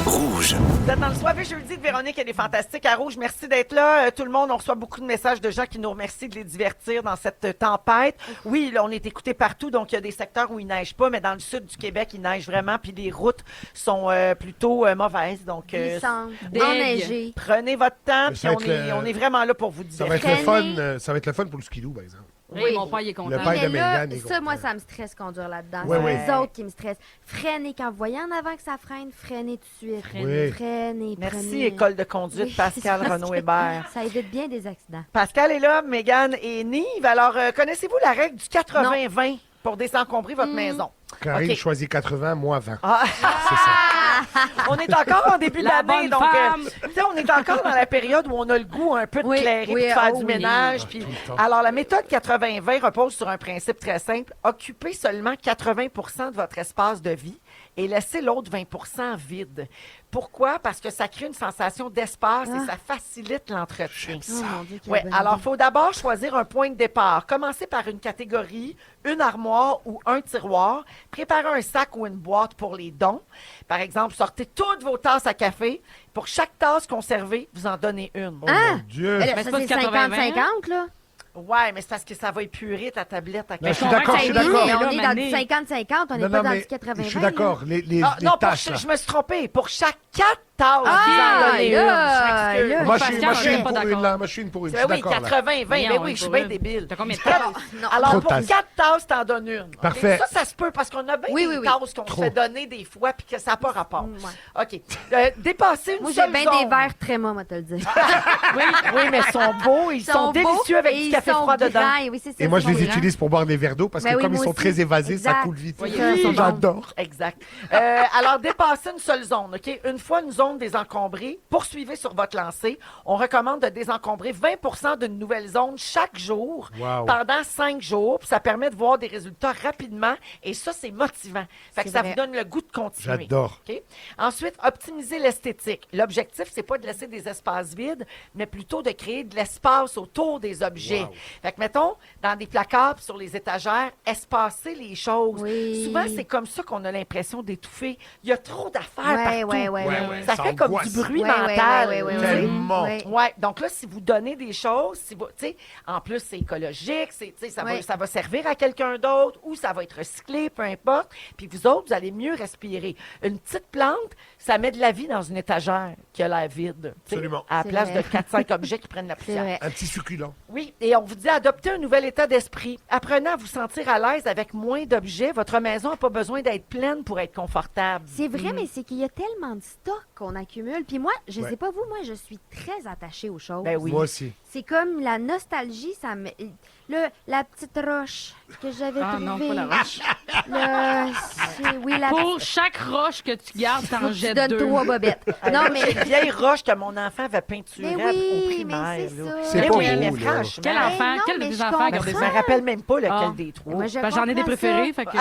Rouge. Vous êtes dans le soirée jeudi de Véronique et les Fantastiques à Rouge. Merci d'être là. Tout le monde, on reçoit beaucoup de messages de gens qui nous remercient de les divertir dans cette tempête. Oui, là, on est écoutés partout, donc il y a des secteurs où il neige pas, mais dans le sud du Québec, il neige vraiment, puis les routes sont plutôt mauvaises. Donc, Glissantes, Deg. enneigées. prenez votre temps, Mais puis ça va être on est vraiment là pour vous Ça va divertir. être le fun. Freiner. Ça va être le fun pour le skidoo, par exemple. Oui, Oui. mon père, il est content. Le père Mais de là, Mégane est ça, moi, content. ça me stresse conduire là-dedans. Ouais, c'est ouais. les autres qui me stressent. Freinez quand vous voyez en avant que ça freine, freinez tout de suite. Oui. Freinez, Merci, prenez. École de conduite, Oui, Pascal c'est parce Renaud que Hébert. Ça évite bien des accidents. Pascal est là, Mégane et Nive. Alors, connaissez-vous la règle du 80-20 pour désencombrer votre maison? Karine Ok. choisit 80, moi 20. Ah. C'est ça. On est encore en début La d'année, bonne donc femme. tu sais, on est encore dans la période où on a le goût un peu de Oui, clairer oui, puis de faire oh du oui. ménage. Puis, Tout le temps. alors, la méthode 80-20 repose sur un principe très simple. Occupez seulement 80 de votre espace de vie et laissez l'autre 20 vide. Pourquoi? Parce que ça crée une sensation d'espace et ça facilite l'entretien. Oh mon Dieu, quelle Ouais, bonne alors, il idée. faut d'abord choisir un point de départ. Commencez par une catégorie, une armoire ou un tiroir. Préparez un sac ou une boîte pour les dons. Par exemple, sortez toutes vos tasses à café. Pour chaque tasse conservée, vous en donnez une. Oh Ah! mon Dieu. Mais là, Mais ça, c'est pas c'est du 80-20, 50-50, là. Ouais, mais c'est parce que ça va épurer ta tablette à Non, je suis café. d'accord, je suis d'accord. Mais on Là, est dans Mané. du 50-50, on n'est Non, pas non, dans mais du 80-20. je suis d'accord. Les Ah, non, tâches, là. je me suis trompée. Pour chaque 4 tasses, Ah, vous en donnez là, une. Je m'excuse. là. Moi, je Pascal, suis on est une pas pour une, d'accord. là. Moi, je suis une pour une. Je Ben suis oui, d'accord, là. 80-20. Ben Voyons, oui, je suis pour bien une. débile. T'as combien de tasses? Non. Alors, Trop pour de tasses. 4 tasses, t'en donnes une. OK? Parfait. Ça se peut parce qu'on a bien Oui, des oui, oui. tasses qu'on se Trop. fait donner des fois puis que ça n'a pas rapport. Ouais. OK. Dépasser une Moi, j'ai seule bien zone. des verres très moi te le dire. Oui, mais ils sont beaux. Ils sont délicieux avec du café froid dedans. Oui, c'est ça, Et moi, ils je les sont grands. utilise pour boire des verres d'eau parce Ben que oui, comme ils moi sont aussi. très évasés, ça Exact. coule vite. Oui, ils sont bons. J'adore. Exact. Alors, dépassez une seule zone, OK? Une fois une zone désencombrée, poursuivez sur votre lancée. On recommande de désencombrer 20 d'une nouvelle zone chaque jour Wow. pendant 5 jours. Puis ça permet de voir des résultats rapidement et ça, c'est motivant. Fait que C'est ça vrai. vous donne le goût de continuer. J'adore. OK? Ensuite, optimiser l'esthétique. L'objectif, c'est pas de laisser des espaces vides, mais plutôt de créer de l'espace autour des objets. Wow. Fait que, mettons, dans des placards puis sur les étagères, espacer les choses. Oui. Souvent, c'est comme ça qu'on a l'impression d'étouffer. Il y a trop d'affaires Ouais, partout. ouais, ouais. Ça Ça fait comme angoisse. du bruit Ouais, mental. ouais, ouais, ouais, Tellement. ouais. Ouais, donc là, si vous donnez des choses, si vous, tu sais, en plus, c'est écologique, c'est, tu sais, Ouais. ça va servir à quelqu'un d'autre ou ça va être recyclé, peu importe. Puis vous autres, vous allez mieux respirer. Une petite plante, ça met de la vie dans une étagère qui a l'air vide. tu sais, Absolument. À la C'est place vrai. de 4-5 objets qui prennent la C'est poussière. vrai. Un petit succulent. Oui, et on vous dit adopter un nouvel état d'esprit. Apprenez à vous sentir à l'aise avec moins d'objets. Votre maison n'a pas besoin d'être pleine pour être confortable. C'est vrai, mais c'est qu'il y a tellement de stock qu'on accumule. Puis moi, je Ouais. sais pas vous, moi, je suis très attachée aux choses. Ben oui. Moi aussi. C'est comme la nostalgie, ça me... la petite roche que j'avais Ah trouvée. non, pas la roche. Oui, la Pour chaque roche que tu gardes, Faut t'en que tu jettes donnes 2. 3 bobettes. Non, J'ai mais... une vieille roche que mon enfant avait peinturée Mais au oui, primaire. mais c'est là. ça. C'est Mais pas oui, beau, mais là. franchement. Quel enfant? non, Quel mais des je enfants comprends. gardait Je ça? me rappelle même pas lequel Ah. des trois. Moi, je Ben, j'en ai des comprends préférés, ça. fait que...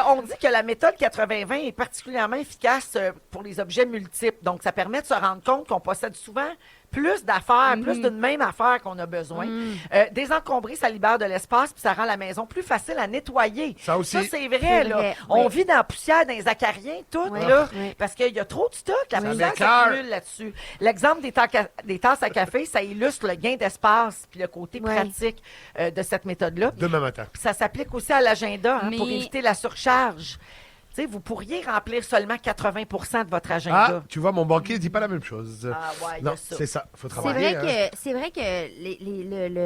On dit que la méthode 80-20 est particulièrement efficace pour les objets multiples. Donc, ça permet de se rendre compte qu'on possède souvent plus d'affaires, plus d'une même affaire qu'on a besoin. Désencombrer, ça libère de l'espace puis ça rend la maison plus facile à nettoyer. Ça aussi. Ça, c'est vrai, C'est là. vrai, On oui. vit dans la poussière, dans les acariens, tout, Oui, là, oui. parce qu'il y a trop de stock. La Ça poussière m'écoeure. s'accumule là-dessus. L'exemple des tasses à café, ça illustre le gain d'espace puis le côté Oui. pratique de cette méthode-là. Demain matin. Puis ça s'applique aussi à l'agenda pour Mais- éviter la surcharge. Tu sais, vous pourriez remplir seulement 80 de votre agenda. Ah, tu vois, mon banquier dit pas la même chose. Ah ouais, il y a Non, ça. c'est ça. Faut C'est travailler. vrai, hein. c'est vrai que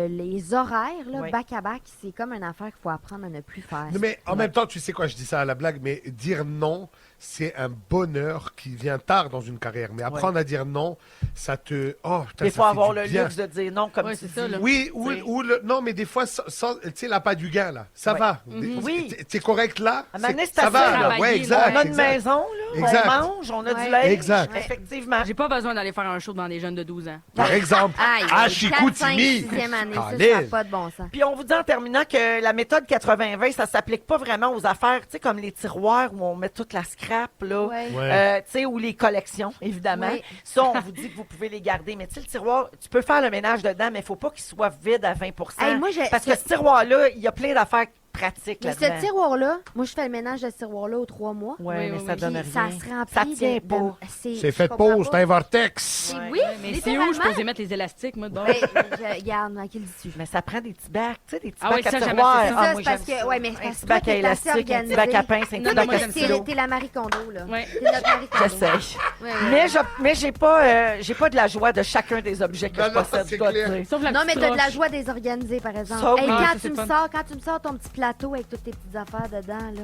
les horaires, là, Oui. back-à-back, c'est comme une affaire qu'il faut apprendre à ne plus faire. Non, mais en même temps, tu sais quoi, je dis ça à la blague, mais dire non, c'est un bonheur qui vient tard dans une carrière. Mais apprendre à dire non, ça te... Oh, putain, Il ça faut fait avoir du le bien. luxe de dire non, comme Ouais, tu c'est dis. ça, là. Oui, Oui. non, mais des fois, tu sais, l'appât du gain, là, ça Ouais. va. Oui. T'es correct là, À un moment donné, c'est ça assez, va, là. là. Ouais, Travailler, exact. On a une exact. maison, là, Exact. on mange, on a du Ouais. linge. Exact. Effectivement. J'ai pas besoin d'aller faire un show devant des jeunes de 12 ans. Par exemple, Aïe, à 4, 5, Chicoutimi. 6e année, ça Allez. n'a pas de bon sens. Puis on vous dit en terminant que la méthode 80-20, ça s'applique pas vraiment aux affaires, tu sais, comme les tiroirs où on met toute la scrap, là. Ouais. Ouais. Tu sais, ou les collections, évidemment. Ouais. Ça, on vous dit que vous pouvez les garder. Mais tu sais, le tiroir, tu peux faire le ménage dedans, mais il faut pas qu'il soit vide à 20 Hey, moi, Parce que ce tiroir-là, il y a plein d'affaires pratiques Mais là-dedans. ce tiroir-là, moi, je fais le ménage de ce tiroir-là aux 3 mois. Ouais, Oui, mais oui, ça oui. donne Puis rien. ça se remplit. Ça tient pas. C'est fait de je comprends pause, c'est pas. un vortex. C'est- Ouais. Oui, Mais c'est où je littéralement. posais mettre les élastiques, moi, dedans? Ben, regarde, à qui le dis-tu? Mais ça prend des petits bacs, tu sais, des petits Ah bacs oui, à ça, j'aime tiroir. assez ça. Ah, Ça, moi, c'est parce j'aime que, ça. ouais, mais c'est Un parce petit que bac toi, à t'es assez élastique, un petit organisé. bac à pince, un Toi, petit non, bac moi, à j'aime ça. stylo. t'es la Marie Kondo, là. Ouais. T'es notre Marie Kondo. J'essaye. Ouais, ouais. Mais j'ai pas de la joie de chacun des objets que Non, je non, possède, c'est je dois clair. dire. Sauf la Non, mais petite t'as de la roche. joie désorganisée, par exemple. Ça, oui. Hey, Ah, quand, ça, tu c'est me fun. sors, quand tu me sors ton petit plateau avec toutes tes petites affaires dedans, là,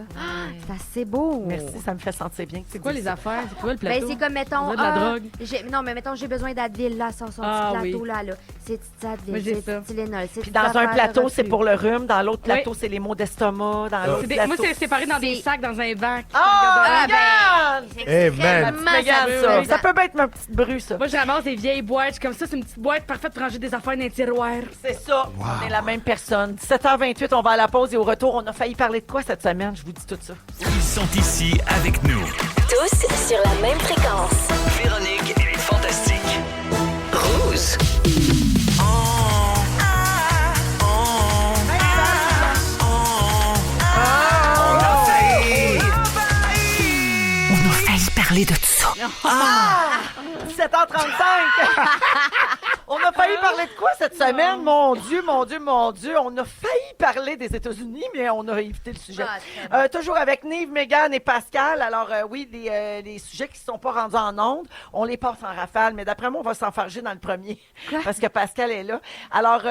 c'est assez beau. Merci, ça me fait sentir bien. C'est quoi les affaires? C'est quoi le Ben, plateau? c'est comme, mettons, On a de la drogue. non, mais mettons, j'ai besoin d'Advil, là, sur son Ah, petit plateau, oui. là. C'est Moi, Advil, j'ai c'est ça. Tylenol, c'est Puis dans un plateau, c'est pour le rhume. Dans l'autre Oui. plateau, c'est les maux d'estomac. Dans l'autre plateau... Moi, c'est séparé dans des C'est- sacs, dans un bac. Ah, Ah, regarde! Eh, man. Regarde ça. Ça peut bien être ma petite bru, ça. Moi, je ramasse des vieilles boîtes. Comme ça, c'est une petite boîte parfaite pour ranger des affaires dans un tiroir. C'est ça. On est la même personne. 17h28, on va à la pause et au retour, on a failli parler de quoi cette semaine? Je vous dis tout ça. Ils sont ici avec nous. Tous sur la même fréquence. Véronique et les Fantastiques. Rouge. On a failli. On a failli parler de tout ça. 17h35! On a failli parler de quoi cette semaine? Mon Dieu, mon Dieu, mon Dieu. On a failli parler des États-Unis, mais on a évité le sujet. Toujours avec Nive, Mégane et Pascal. Alors, oui, les sujets qui ne sont pas rendus en ondes, on les passe en rafale, mais d'après moi, on va s'enfarger dans le premier. Parce que Pascal est là. Alors,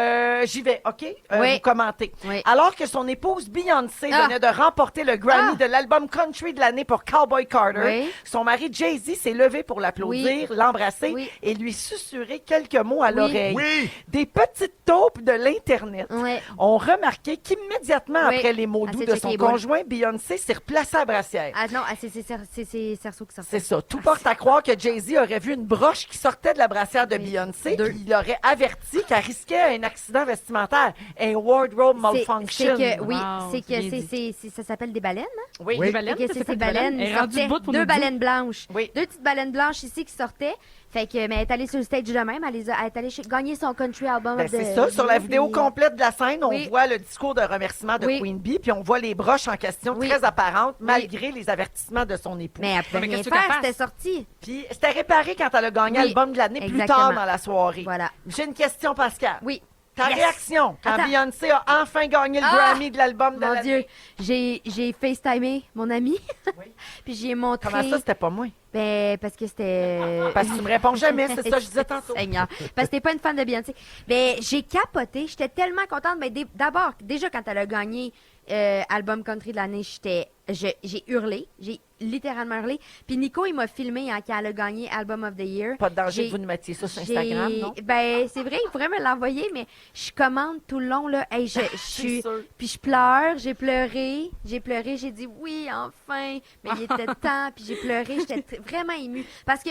j'y vais, OK? Oui. Vous commentez. Oui. Alors que son épouse Beyoncé Ah. venait de remporter le Grammy Ah. de l'album Country de l'année pour Cowboy Carter, Oui. son mari Jay-Z s'est levé pour l'applaudir, Oui. l'embrasser Oui. et lui susurrer quelques mots à l'oreille. Oui. Des petites taupes de l'Internet Ouais. ont remarqué qu'immédiatement Oui. après les mots Elle doux s'est de checké son les boules. conjoint, Beyoncé s'est replacée à brassière. Ah non, c'est Cerceau qui sort. C'est ça. Tout porte à croire que Jay-Z aurait vu une broche qui sortait de la brassière de Oui. Beyoncé, Deux. puis il aurait averti qu'elle risquait un accident vestimentaire, un wardrobe malfunction. C'est que, oui, Wow, c'est c'est bien que ça s'appelle des baleines, hein? Oui. Oui. Des baleines? Fait que ça c'est fait ces des baleines? baleines. Elle Il est rendue sortait debout pour deux nous dire. baleines blanches. Oui. Deux petites baleines blanches ici qui sortaient. Fait que, mais elle est allée sur le stage de même. Elle est allée gagner son country album. Ben, de- c'est ça. Sur la vidéo puis- complète de la scène, on Oui. voit le discours de remerciement de Oui. Queen Bee, puis on voit les broches en question Oui. très apparentes, Oui. malgré les avertissements de son époux. Mais elle pouvait Mais rien qu'est-ce que tu veux faire, qu'elle c'était sorti. Puis c'était réparé quand elle a gagné Oui. l'album de l'année plus Exactement. tard dans la soirée. Voilà. J'ai une question, Pascal. Oui. Ta Yes! réaction quand Attends. Beyoncé a enfin gagné le Grammy de l'album de Mon l'année. Dieu, j'ai FaceTimé mon ami. Puis j'ai montré. Comment ça, c'était pas moi? Ben, parce que c'était. Parce que tu me réponds jamais, c'est ça que je disais tantôt. Seigneur. Parce que t'es pas une fan de Beyoncé. Ben, j'ai capoté. J'étais tellement contente. Ben, d'abord, déjà, quand elle a gagné album country de l'année, j'ai hurlé. J'ai littéralement hurlé. Puis Nico, il m'a filmé quand elle a gagné album of the year. Pas de danger que vous nous mettiez ça sur Instagram, non? Ben, c'est vrai, il pourrait me l'envoyer, mais je commande tout le long, là. Hey, je suis. sûr. Puis je pleure, j'ai pleuré, j'ai dit oui, enfin. Mais il était temps, puis j'ai pleuré, j'étais vraiment émue. Parce que.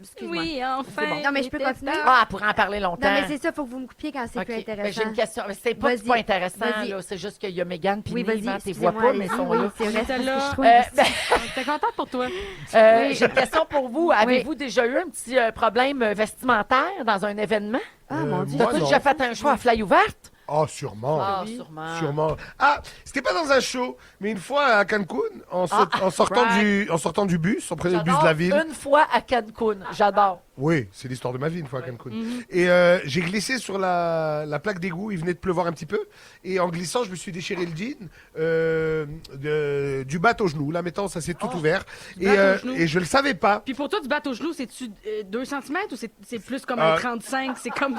Excuse-moi. Oui, enfin. C'est bon. Non, mais je peux continuer. Ah, pour en parler longtemps. Non, mais c'est ça, faut que vous me coupiez quand c'est OK. plus Ben, intéressant. j'ai une question. Mais c'est pas que c'est pas Vas-y. intéressant, Vas-y. là. C'est juste qu'il y a Mégane puis Oui, Nive, vas-y. hein, t'es vois excusez-moi, pas, mais ils allez-y. sont Oui, là. c'est vrai, c'est Celle-là. parce que je trouve J'étais contente pour toi. Oui. J'ai une question pour vous. Avez-vous déjà eu un petit problème vestimentaire dans un événement? Ah, mon Dieu. moi, T'as-tu non. déjà fait un show à fly ouverte? Ah, sûrement. Ah, oui. sûrement. Sûrement. Ah, c'était pas dans un show, mais une fois à Cancun, en sortant du bus, on prenait le bus de la ville. Une fois à Cancun. J'adore. Oui, c'est l'histoire de ma vie une fois à Cancun. Et j'ai glissé sur la plaque d'égout, il venait de pleuvoir un petit peu. Et en glissant, je me suis déchiré le jean du bat au genou. Là, maintenant, ça s'est tout ouvert. bat au genou. Et je le savais pas. Puis pour toi, du bat au genou, c'est-tu 2 cm ou c'est plus comme un 35? C'est quoi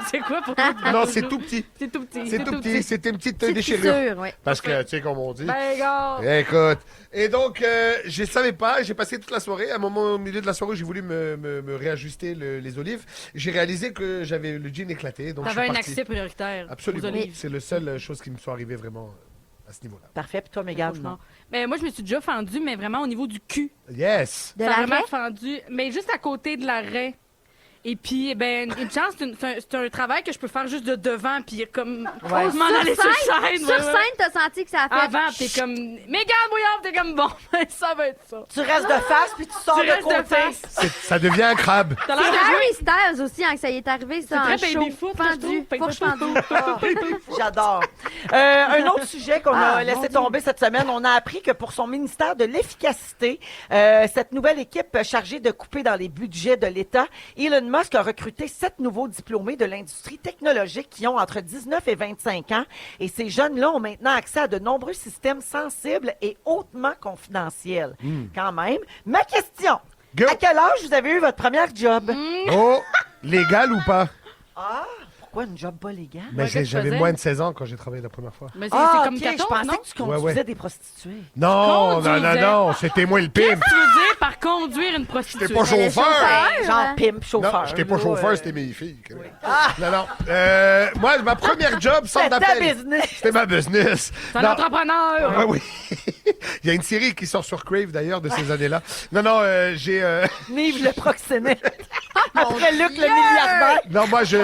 pour toi? du bat Non, au c'est genou? tout petit. C'est tout petit. C'est tout petit. C'était une petite Petite déchirure. fissure, ouais. Parce que, tu sais, comme on dit. Ben, gars. Écoute. Et donc, je savais pas. J'ai passé toute la soirée. À un moment, au milieu de la soirée, j'ai voulu me réajuster les olives. J'ai réalisé que j'avais le jean éclaté. Donc, je T'avais suis un parti. accès prioritaire. Absolument. Aux olives. C'est la seule chose qui me soit arrivée vraiment à ce niveau-là. Parfait. Puis toi, Mégane, non? Mais moi, je me suis déjà fendue, mais vraiment au niveau du cul. Yes. De Ça a vraiment l'arrêt? fendu, mais juste à côté de l'arrêt. Et puis, ben, une chance, c'est un travail que je peux faire juste de devant, puis comme, Ouais. m'en aller sur scène. Sur ouais, ouais. scène, t'as senti que ça a fait. Avant, t'es comme, Mégane Bouillard, t'es comme, bon, ça va être ça. Tu restes de face puis tu sors Tu de restes côté. de face. Ça devient un crabe. T'as C'est l'air de jouer. Harry Styles aussi, hein, que ça y est arrivé, ça, C'est en très show. baby-foot, Fendu, fourche fendue. J'adore. Un autre sujet qu'on a Ah, laissé mon tomber cette semaine, on a appris que pour son ministère de l'efficacité, cette nouvelle équipe chargée de couper dans les budgets de l'État, Elon Musk a recruté 7 nouveaux diplômés de l'industrie technologique qui ont entre 19 et 25 ans. Et ces jeunes-là ont maintenant accès à de nombreux systèmes sensibles et hautement confidentiels. Quand même. Ma question. Go. À quel âge vous avez eu votre première job? Oh, légal ou pas? Pourquoi une job pas légale? Ben, qu'est-ce que tu j'avais faisais? moins de 16 ans quand j'ai travaillé la première fois. Mais c'est comme ok, 14, je pensais non? que tu conduisais Ouais. des prostituées. Non, Conduisais. non, c'était moi le Qu'est-ce pimp. que tu veux dire par conduire une prostituée? J'étais pas chauffeur. Ben, genre hein? pimp, chauffeur. Non, j'étais pas là, chauffeur, c'était mes filles. Ah! Non, non. Moi, ma première job, C'est centre ta d'appel. business. C'était ma business. C'est un Non. entrepreneur! Ah oui. Il y a une série qui sort sur Crave d'ailleurs de ces années-là. Non, non, j'ai. Nive le proxénète. Après Luc le milliardaire. Non, moi, je...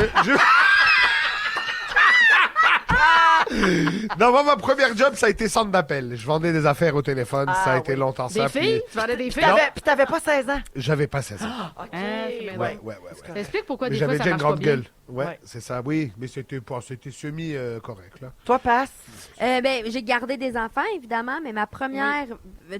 Non, moi, ma première job, ça a été centre d'appel. Je vendais des affaires au téléphone. Ça a été longtemps Des ça. filles? puis Tu vendais des filles? Puis t'avais pas 16 ans. J'avais pas 16 ans. OK. c'est bien Ouais, drôle. ouais, ouais. Ça explique pourquoi Mais des fois j'avais ça déjà une marche pas grande bien. gueule. Ouais, Ouais. c'est ça. Oui, mais c'était semi-correct, là. Toi, passe. Ben, j'ai gardé des enfants, évidemment, mais ma première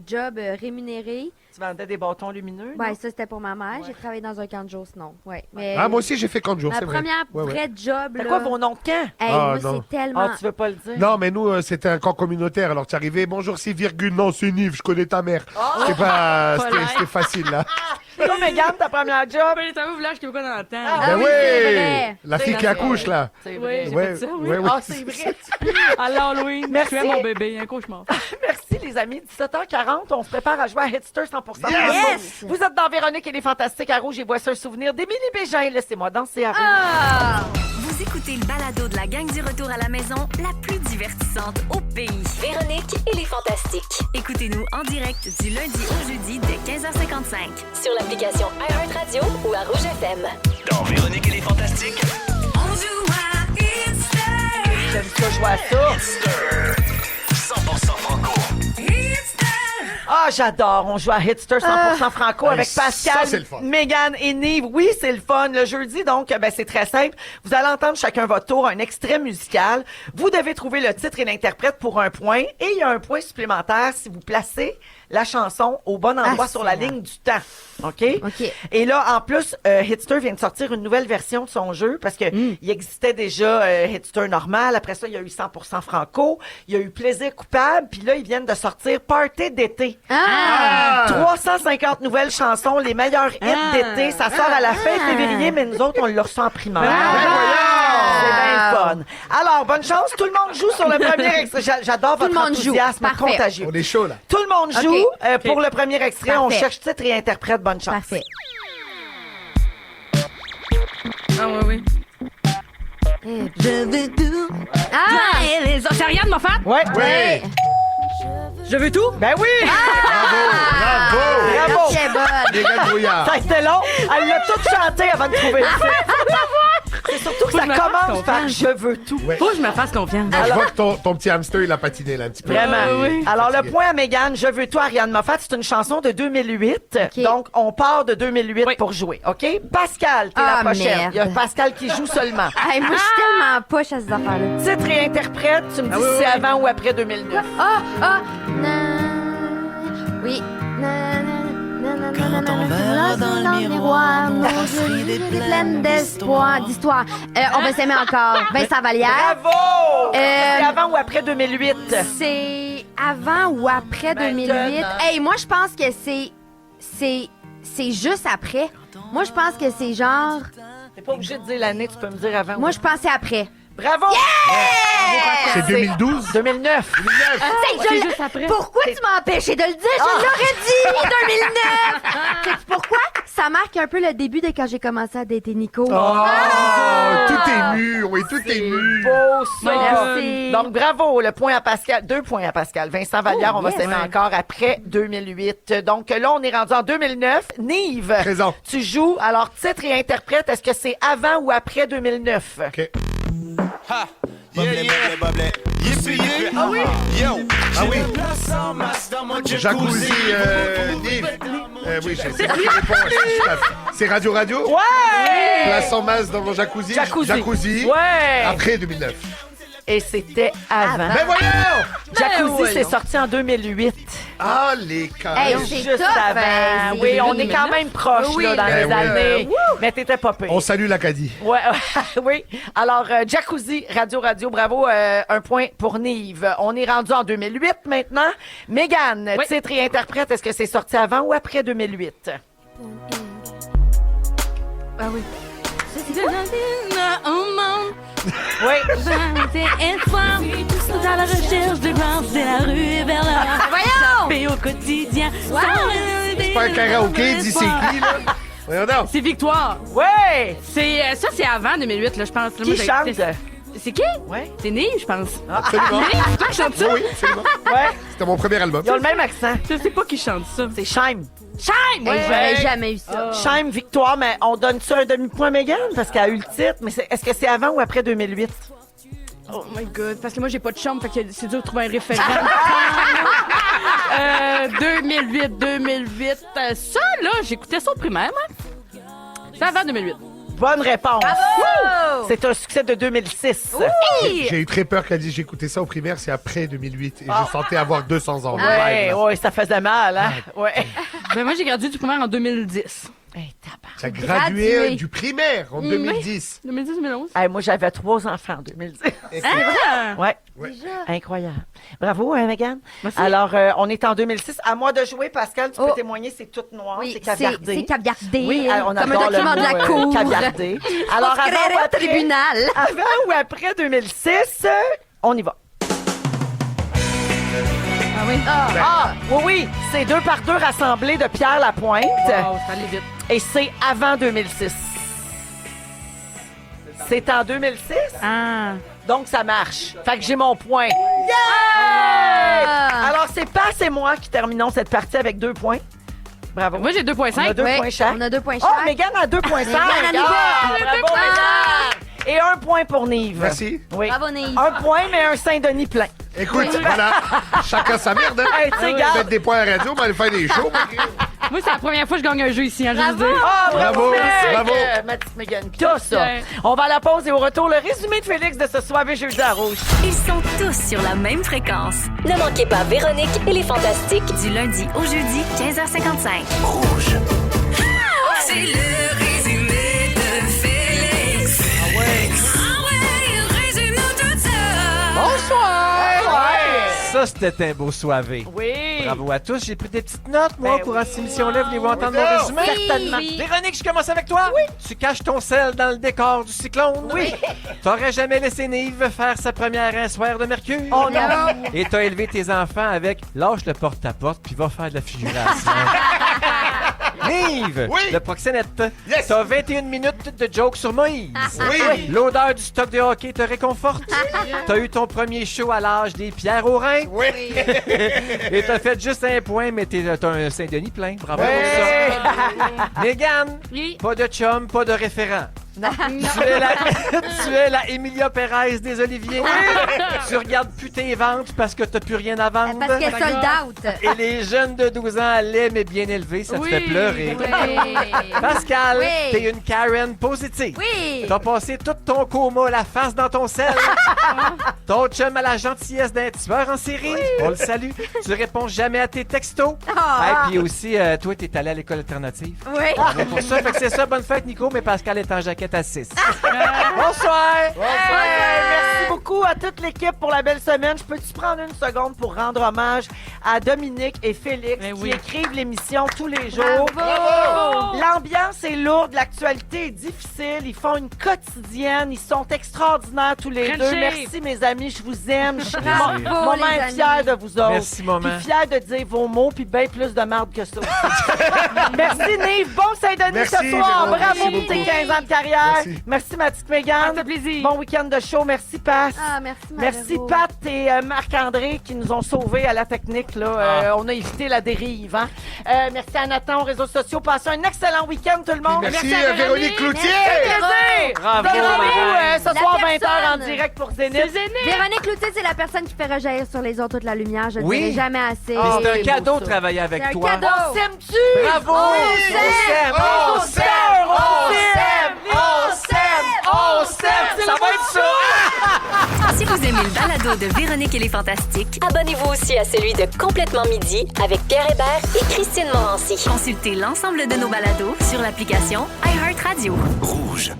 job rémunérée, Tu vendais des bâtons lumineux. ouais, non? ça, c'était pour ma mère. Ouais. J'ai travaillé dans un camp de jour, sinon. Ouais. Mais Ah, moi aussi, j'ai fait 40 jours, ma c'est vrai. première Ouais, ouais. vraie job, C'est là. quoi vos noms de camp? Hey, Ah, moi, non. c'est tellement. Ah, tu veux pas le dire? Non, mais nous, c'était un camp communautaire. Alors, tu arrivais, bonjour, c'est virgule, non, c'est Nive, je connais ta mère. C'était pas, c'était facile, là. Toi, Mégane, ta première job? Ben, ça vous lâche quelqu'un dans le temps. Ah, Ben oui, oui! c'est vrai. La C'est fille qui vrai. accouche, là. C'est Oui, vrai. j'ai Ouais, fait ça, oui. ouais, ouais. Ah, c'est vrai. À l'Halloween, je Merci. tuais mon bébé, un cauchemar. Merci, les amis. 17h40, on se prépare à jouer à Hitster 100%. Yes! Vous êtes dans Véronique et les Fantastiques à Rouge et voici un souvenir d'Émilie Bégin. Laissez-moi danser à Rouge. Ah! Vous écoutez le balado de la gang du retour à la maison, la plus divertissante au pays. Véronique et les Fantastiques. Écoutez-nous en direct du lundi au jeudi dès 15h55. Sur l'application iHeartRadio ou à Rouge FM. Dans Véronique et les Fantastiques, On joue à Hitster. J'aime ça jouer à ça. Hitster. 100% franco. Ah, Ah, j'adore. On joue à Hitster 100% franco avec ça, Pascal, c'est le fun. Mégane et Nive. Oui, c'est le fun. Le jeudi, donc, c'est très simple. Vous allez entendre chacun votre tour un extrait musical. Vous devez trouver le titre et l'interprète pour un point. Et il y a un point supplémentaire si vous placez la chanson au bon endroit sur la ligne du temps. OK? OK. Et là, en plus, Hitster vient de sortir une nouvelle version de son jeu parce que il existait déjà Hitster normal. Après ça, il y a eu 100% franco. Il y a eu Plaisir coupable. Puis là, ils viennent de sortir Party d'été. 350 nouvelles chansons, les meilleurs hits d'été. Ça sort à la fin février, mais nous autres, on le reçoit en primaire. C'est bien fun. Alors, bonne chance. Tout le monde joue sur le premier extrait. J'adore votre enthousiasme contagieux. On est chaud, là. Tout le monde joue. Pour le premier extrait, on Parfait. cherche titre et interprète. Bonne chance. Parfait. Ah, oui. Je veux tout. Ah! C'est Ariane Moffat? Ouais. Ouais. Je veux tout? Ben oui! Bravo! Bravo! C'est bonne. Les gars de brouillard. Ça a été long. Elle l'a tout chanté avant de trouver le titre. C'est surtout que Faut ça que je me fasse commence par confiance. Je veux tout. Ouais. Faut que je me fasse confiance. Je vois que ton petit hamster, il a patiné là un petit peu. Vraiment. oui. Alors, le Fatigué. point à Mégane, Je veux tout, Ariane Moffat, c'est une chanson de 2008. OK. Donc, on part de 2008 Oui. pour jouer. OK? Pascal, t'es Ah, la prochaine. merde. Il y a Pascal qui joue seulement. Hey, moi, je suis tellement poche à ces affaires-là. Titre et interprète, tu me dis si c'est avant ou après 2009. Oui. Quand on verra dans le miroir, nos yeux pleines d'espoir. D'histoire. On va s'aimer encore. Vincent Vallière. Bravo! C'est Euh, avant ou après 2008? C'est avant ou après 2008? Hey, moi, je pense que c'est juste après. Moi, je pense que c'est genre... T'es pas obligé de dire l'année, tu peux me dire avant. Moi, je pensais après. Bravo! C'est 2012? 2009. C'est juste après. Pourquoi tu m'as empêché de le dire? Je l'aurais dit! 2009! Sais-tu pourquoi? Ça marque un peu le début de quand j'ai commencé à dater Nico. Tout est mu, oui, tout est mu. Beau ça. Merci. Donc, bravo. Le point à Pascal. 2 points à Pascal. Vincent Vallière, on va yes. s'aimer encore après 2008. Donc, là, on est rendu en 2009. Nive. Présent. Tu joues. Alors, titre et interprète, est-ce que c'est avant ou après 2009? OK. Ah oui? Ah oui. Jacuzzi, Nive. Oui, c'est moi qui réponds. C'est Radio. Ouais! Place en masse dans mon jacuzzi. Jacuzzi. Ouais! Après 2009. Et c'était avant. Mais voyons! Jacuzzi, c'est sorti en 2008. Ah, les cas. Hey, Donc, c'est juste top, avant. hein, Oui, c'est on est 2009. quand même proche Oui, là, dans ben les oui. années. Mais t'étais pas pire. On salue l'Acadie. Ouais, oui. Alors, Jacuzzi, Radio, bravo. Un point pour Nive. On est rendu en 2008 maintenant. Mégane, Oui. titre et interprète, est-ce que c'est sorti avant ou après 2008? Ah oui. Au monde, Oui. espoir, tout à la recherche de gloire, c'est la rue vers là. Voyons! Mais au quotidien, C'est pas un karaoké, dis c'est qui, là? Voyons donc. c'est Victoire. Ouais! C'est ça, c'est avant 2008, là, je pense. Là, Qui moi, j'ai chante? écouté- C'est qui? Ouais. C'est Nive, je pense. Absolument. Nive, toi qui chante ça? Oui, absolument. Ouais. C'était mon premier album. Ils ont le même accent. Je sais pas qui chante ça. C'est Shime. Shine! Hey, j'aurais jamais eu ça. Shime, victoire, mais on donne ça un demi-point à Mégane parce qu'elle a eu le titre. Mais est-ce que c'est avant ou après 2008? Oh my god, parce que moi j'ai pas de chambre, fait que c'est dur de trouver un référent. 2008. Ça, là, j'écoutais ça au primaire, moi. C'est avant 2008. Bonne réponse. Bravo! C'est un succès de 2006. J'ai eu très peur qu'elle dise j'ai écouté ça au primaire, c'est après 2008. Et je sentais avoir 200 ans. Ouais, ouais, ça faisait mal, hein? Ouais. Ben, moi, j'ai gradué du primaire en 2010. Hey, tabarnak. Tu as gradué Gradué. du primaire en 2010. 2010-2011. Hey, moi, j'avais 3 enfants en 2010. Ah! Ouais. Déjà? Incroyable. Bravo, hein, Mégane? Merci. Alors, on est en 2006. À moi de jouer, Pascal, tu peux Oh. témoigner, c'est tout noir, Oui, c'est caviardé. c'est caviardé. Oui, on comme adore un document le de la mot, cour. caviardé. Alors, On se créerait ou au après, tribunal. avant ou après 2006, on y va. Ah oui? Ah, oui, c'est 2 par 2 rassemblés de Pierre Lapointe. Wow, ça allait vite. Et c'est avant 2006. C'est en 2006, Ah. donc ça marche. Fait que j'ai mon point. Alors, c'est Pass et moi qui terminons cette partie avec 2 points. Bravo. Moi, j'ai 2,5. On a 2 Ouais, points chaque. on a 2 points Oh, chaque. Mégane a 2,5. Mégane a mis Ah, deux. bravo, Mégane. Et 1 point pour Nive. Merci. Oui. Bravo, Nive. 1 point, mais un Saint-Denis plein. Écoute, voilà, chacun sa merde. Hein? Hey, tu sais, regarde. Faites des points à la radio, on va aller faire des shows. Moi, c'est la première fois que je gagne un jeu ici, hein, je vous dis. Ah, Bravo, bravo. Ma petite Mégane. Tout ça. On va à la pause et au retour, le résumé de Félix de ce soir jeudi à Rouge. Ils sont tous sur la même fréquence. Ne manquez pas Véronique et les Fantastiques du lundi au jeudi 15h55. Rouge. C'est le résumé de Félix. Ah ouais, résume-nous tout ça. Bonsoir. Ça, c'était un beau soivé. Oui. Bravo à tous. J'ai pris des petites notes, moi, Ben pour oui. cette émission-là. Voulez-vous entendre mon résumé? Certainement. Véronique, je commence avec toi. Oui. Tu caches ton sel dans le décor du cyclone. Oui. T'aurais jamais laissé Nive faire sa première un soir de mercure. Oh non. Et t'as élevé tes enfants avec lâche le porte-à-porte puis va faire de la figuration. Nive, Oui. le proxénète. Yes. T'as 21 minutes de joke sur Moïse. Oui. L'odeur du stock de hockey te réconforte. T'as eu ton premier show à l'âge des pierres aux reins. Oui. Et t'as fait juste un point, mais t'as un Saint-Denis plein. Bravo Ouais. pour ça. Mégane, Oui. pas de chum, pas de référent. Tu es la Emilia Pérez des Oliviers. Tu regardes plus tes ventes parce que t'as plus rien à vendre. Parce qu'elle sold out. Et les jeunes de 12 ans, laids mais bien élevés, ça te fait pleurer. Oui. Pascal, Oui. t'es une Karen positive. Oui. T'as passé tout ton coma la face dans ton sel. Ton chum a la gentillesse d'un tueur en série. On le salue. Tu réponds jamais à tes textos. Ah. Et puis aussi, toi, t'es allé à l'école alternative. Oui. Bravo pour ça. Fait que c'est ça, bonne fête, Nico, mais Pascal est en jaquette à 6. Bonsoir! Merci beaucoup à toute l'équipe pour la belle semaine. Je peux-tu prendre une seconde pour rendre hommage à Dominique et Félix Ben qui oui. écrivent l'émission tous les jours. Bravo. L'ambiance est lourde, l'actualité est difficile. Ils font une quotidienne. Ils sont extraordinaires tous les deux. Friendship. Merci, mes amis. Je vous aime. Je suis Bravo, maman les est amis. fière de vous autres. Merci, maman. Puis fière de dire vos mots, puis bien plus de marde que ça aussi. Merci, Nive. Bon Saint-Denis Merci, ce soir. Véro. Bravo Merci pour tes beaucoup. 15 ans de carrière. Merci, ma petite Mégane. Ça fait plaisir. Bon week-end de show. Merci, Pat. Ah, merci, ma Merci, Véro. Pat et Marc-André qui nous ont sauvés à la technique. Là. On a évité la dérive. Hein? Merci à Nathan aux réseaux sociaux. Passez un excellent week-end, tout le monde. Merci, à Véronique Cloutier. Plaisir. Bravo, Donnez-vous madame. ce La soir personne. 20h en direct pour Zénith. C'est Zénith. Véronique Cloutier, c'est la personne qui fait rejaillir sur les autres toute la lumière. Je ne Oui. dirai jamais assez. Mais c'est un c'est cadeau beau, de ça. travailler avec C'est un toi. cadeau. On s'aime-tu? Bravo! On s'aime! On s'aime! On s'aime! On s'aime! On s'aime! Ça va être ça! Si vous aimez le balado de Véronique et les Fantastiques, abonnez-vous aussi à celui de Complètement Midi avec Pierre Hébert et Christine Morancy. Consultez l'ensemble de nos balados sur l'application iHeartRadio. Rouge.